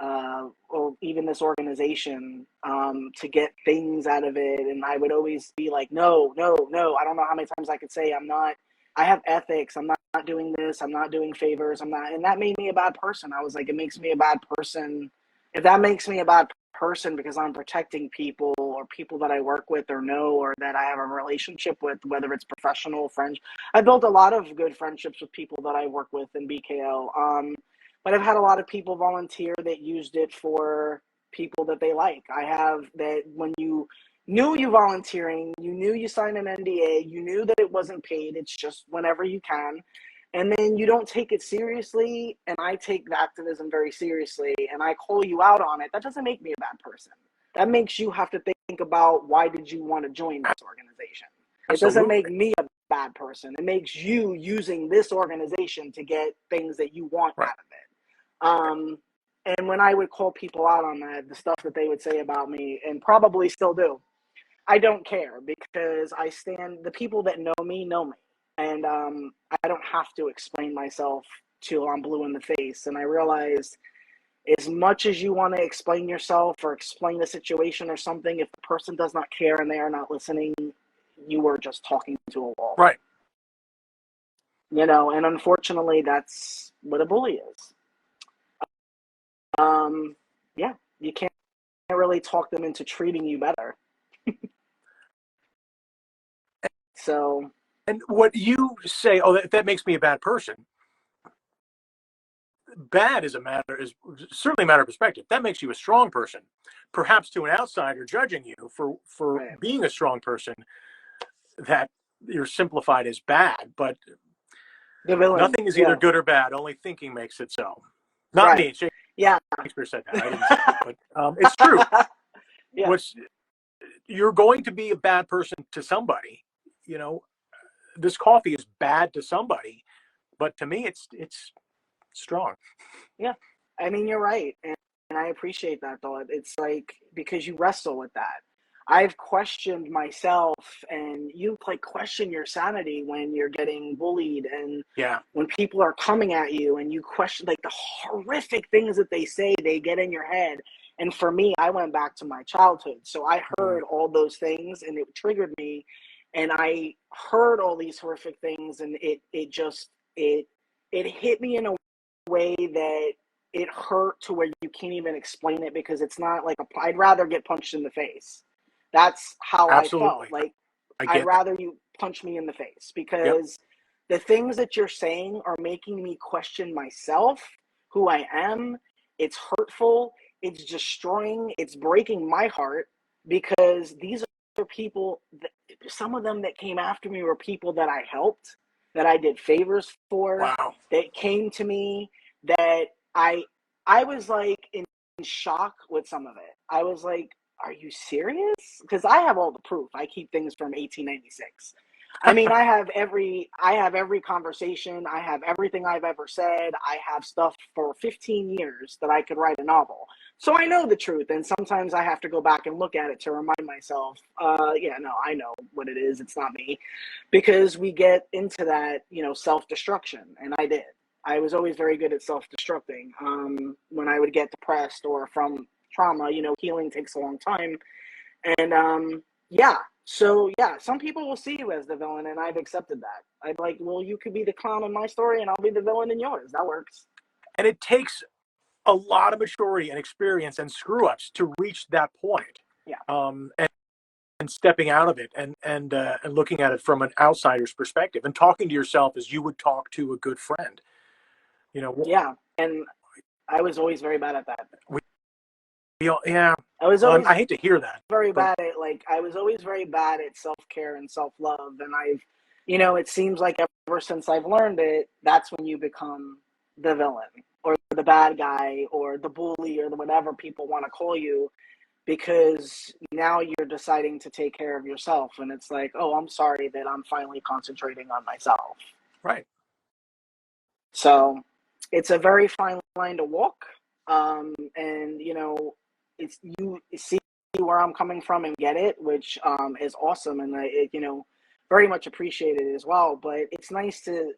or even this organization, to get things out of it. And I would always be like, no, no, no. I don't know how many times I could say, I have ethics. I'm not doing this. I'm not doing favors. And that made me a bad person. I was like, it makes me a bad person. If that makes me a bad person because I'm protecting people or people that I work with or know, or that I have a relationship with, whether it's professional, friends. I built a lot of good friendships with people that I work with in BKO. But I've had a lot of people volunteer that used it for people that they like. I have that when you knew you volunteering, you knew you signed an NDA, you knew that it wasn't paid, it's just whenever you can. And then you don't take it seriously, and I take the activism very seriously, and I call you out on it. That doesn't make me a bad person. That makes you have to think about, why did you want to join this organization? It doesn't make Absolutely. me a bad person. It makes you using this organization to get things that you want Right. out of it. And when I would call people out on that, the stuff that they would say about me, and probably still do, I don't care, because the people that know me know me. And I don't have to explain myself till I'm blue in the face. And I realized, as much as you want to explain yourself or explain the situation or something, if the person does not care and they are not listening, you are just talking to a wall. Right. And unfortunately, that's what a bully is. Yeah, you can't really talk them into treating you better. So, And what you say, oh, that makes me a bad person. bad is certainly a matter of perspective. That makes you a strong person. Perhaps to an outsider judging you for Right. being a strong person, that you're simplified as bad, but The villain. nothing is either Yeah. good or bad. Only thinking makes it so. Not Right. me. Yeah. Shakespeare said that. I didn't say it, but it's true. Yeah. What's You're going to be a bad person to somebody. You know, this coffee is bad to somebody, but to me, it's strong. Yeah. I mean, you're right. And I appreciate that thought. It's like, because you wrestle with that. I've questioned myself, and you like question your sanity when you're getting bullied and Yeah. when people are coming at you and you question like the horrific things that they say, they get in your head. And for me, I went back to my childhood. So I heard all those things and it triggered me. And I heard all these horrific things, and it hit me in a way that it hurt to where you can't even explain it, because it's not like I'd rather get punched in the face. That's how I felt. Absolutely. Like, I I'd get that. rather you punch me in the face, Yep. because the things that you're saying are making me question myself, who I am. It's hurtful. It's destroying. It's breaking my heart, because these are people, some of them that came after me were people that I helped, that I did favors for, Wow. that came to me, that I was like in shock with some of it. I was like, are you serious? Because I have all the proof. I keep things from 1896. I mean, I have every conversation. I have everything I've ever said. I have stuff for 15 years that I could write a novel. So I know the truth, and sometimes I have to go back and look at it to remind myself, yeah, no, I know what it is. It's not me. Because we get into that, self-destruction, and I did. I was always very good at self-destructing. When I would get depressed or from trauma, healing takes a long time. And yeah, so yeah, some people will see you as the villain, and I've accepted that. I'd like, well, you could be the clown in my story, and I'll be the villain in yours. That works. And it takes a lot of maturity and experience and screw ups to reach that point. Yeah. And stepping out of it and looking at it from an outsider's perspective and talking to yourself as you would talk to a good friend. Yeah, and I was always very bad at that. Yeah. I was always I hate to hear that, very but bad at I was always very bad at self-care and self-love, and it seems like ever since I've learned it, that's when you become the villain or the bad guy or the bully or the whatever people want to call you, because now you're deciding to take care of yourself, and it's like, oh, I'm sorry that I'm finally concentrating on myself. right. So it's a very fine line to walk. And it's, you see where I'm coming from and get it, which is awesome. And very much appreciated as well. But it's nice to,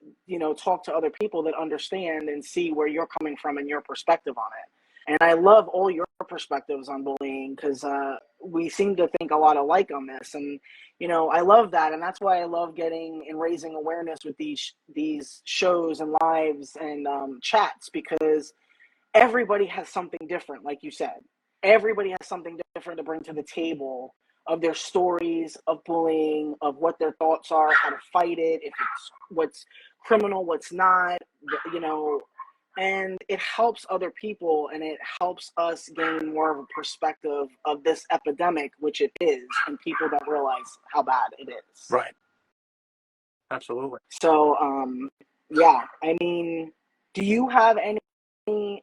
talk to other people that understand and see where you're coming from and your perspective on it. And I love all your perspectives on bullying, because we seem to think a lot alike on this. And I love that, and that's why I love getting and raising awareness with these shows and lives and chats, because everybody has something different, like you said. Everybody has something different to bring to the table, of their stories of bullying, of what their thoughts are, how to fight it, if it's what's criminal, what's not, you know, and it helps other people, and it helps us gain more of a perspective of this epidemic, which it is, and people don't realize how bad it is. Right. Absolutely. So, yeah, I mean, do you have any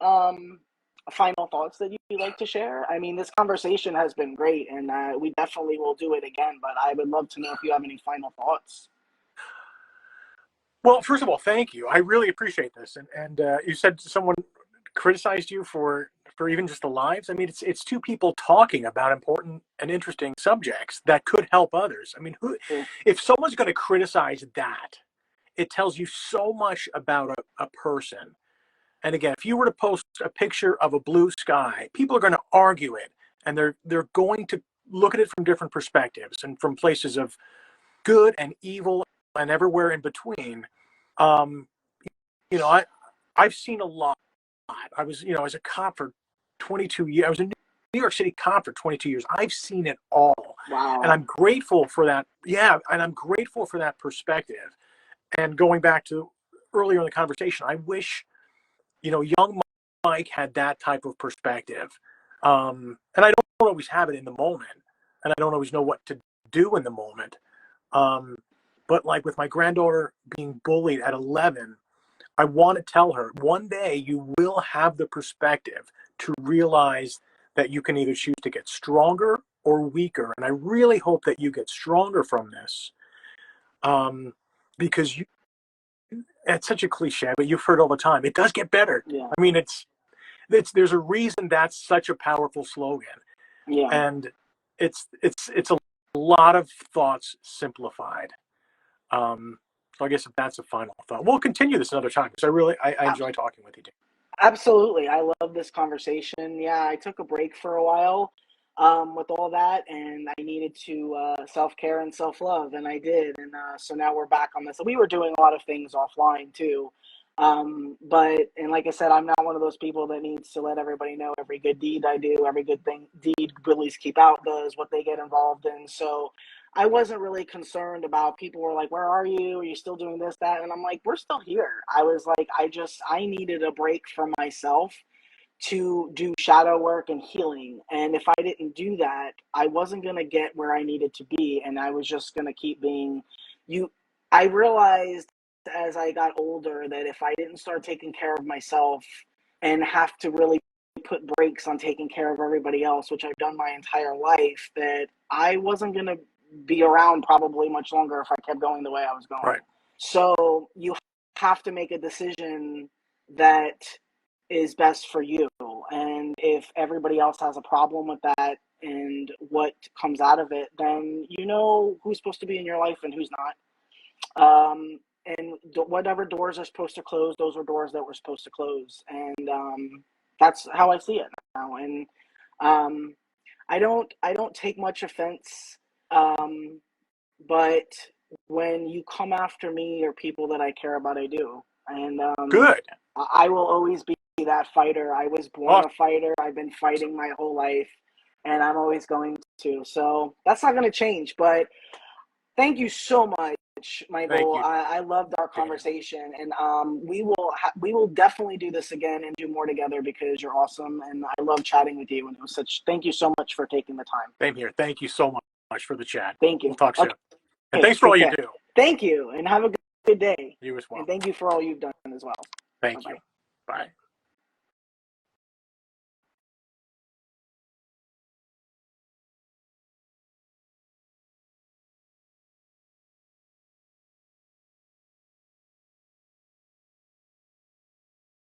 final thoughts that you'd like to share? I mean, this conversation has been great, and we definitely will do it again, but I would love to know if you have any final thoughts. Well, first of all, thank you. I really appreciate this. And you said someone criticized you for even just the lives. I mean, it's two people talking about important and interesting subjects that could help others. I mean, Yeah. if someone's going to criticize that, it tells you so much about a person. And again, if you were to post a picture of a blue sky, people are going to argue it, and they're going to look at it from different perspectives and from places of good and evil and everywhere in between. Um, I've seen a lot. I was, as a cop for 22 years. I was a New York City cop for 22 years. I've seen it all, and Wow. I'm grateful for that. Yeah, and I'm grateful for that perspective. And going back to earlier in the conversation, I wish young Mike had that type of perspective. And I don't always have it in the moment, and I don't always know what to do in the moment. But like with my granddaughter being bullied at 11, I want to tell her one day you will have the perspective to realize that you can either choose to get stronger or weaker. And I really hope that you get stronger from this, because it's such a cliche, but you've heard all the time. It does get better. Yeah. I mean, there's a reason that's such a powerful slogan. Yeah. And it's a lot of thoughts simplified. So I guess if that's a final thought, we'll continue this another time because I enjoy talking with you, Dave. Absolutely. I love this conversation. Yeah, I took a break for a while with all that, and I needed to self-care and self-love, and I did. And so now we're back on this. We were doing a lot of things offline too. And like I said, I'm not one of those people that needs to let everybody know every good deed I do, every good deed Bullies Keep Out does, what they get involved in. So I wasn't really concerned about people were like, where are you? Are you still doing this, that? And I'm like, we're still here. I was like, I needed a break for myself to do shadow work and healing. And if I didn't do that, I wasn't going to get where I needed to be. And I was just going to keep being I realized as I got older that if I didn't start taking care of myself and have to really put brakes on taking care of everybody else, which I've done my entire life, that I wasn't going to be around probably much longer if I kept going the way I was going. Right. So you have to make a decision that is best for you. And if everybody else has a problem with that and what comes out of it, then you know who's supposed to be in your life and who's not. And whatever doors are supposed to close, those were doors that were supposed to close. And that's how I see it now. And I don't take much offense, but when you come after me or people that I care about, I do. And Good. I will always be that fighter. I was born a fighter. I've been fighting my whole life, and I'm always going to. So that's not going to change. But thank you so much, Michael. I loved our conversation, and we will definitely do this again and do more together because you're awesome, and I love chatting with you. And it was thank you so much for taking the time. Same here. Thank you so much for the chat. Thank you. We'll talk soon. Okay. And thanks for all you do. Thank you, and have a good day. You as well. And thank you for all you've done as well. Thank you. Bye.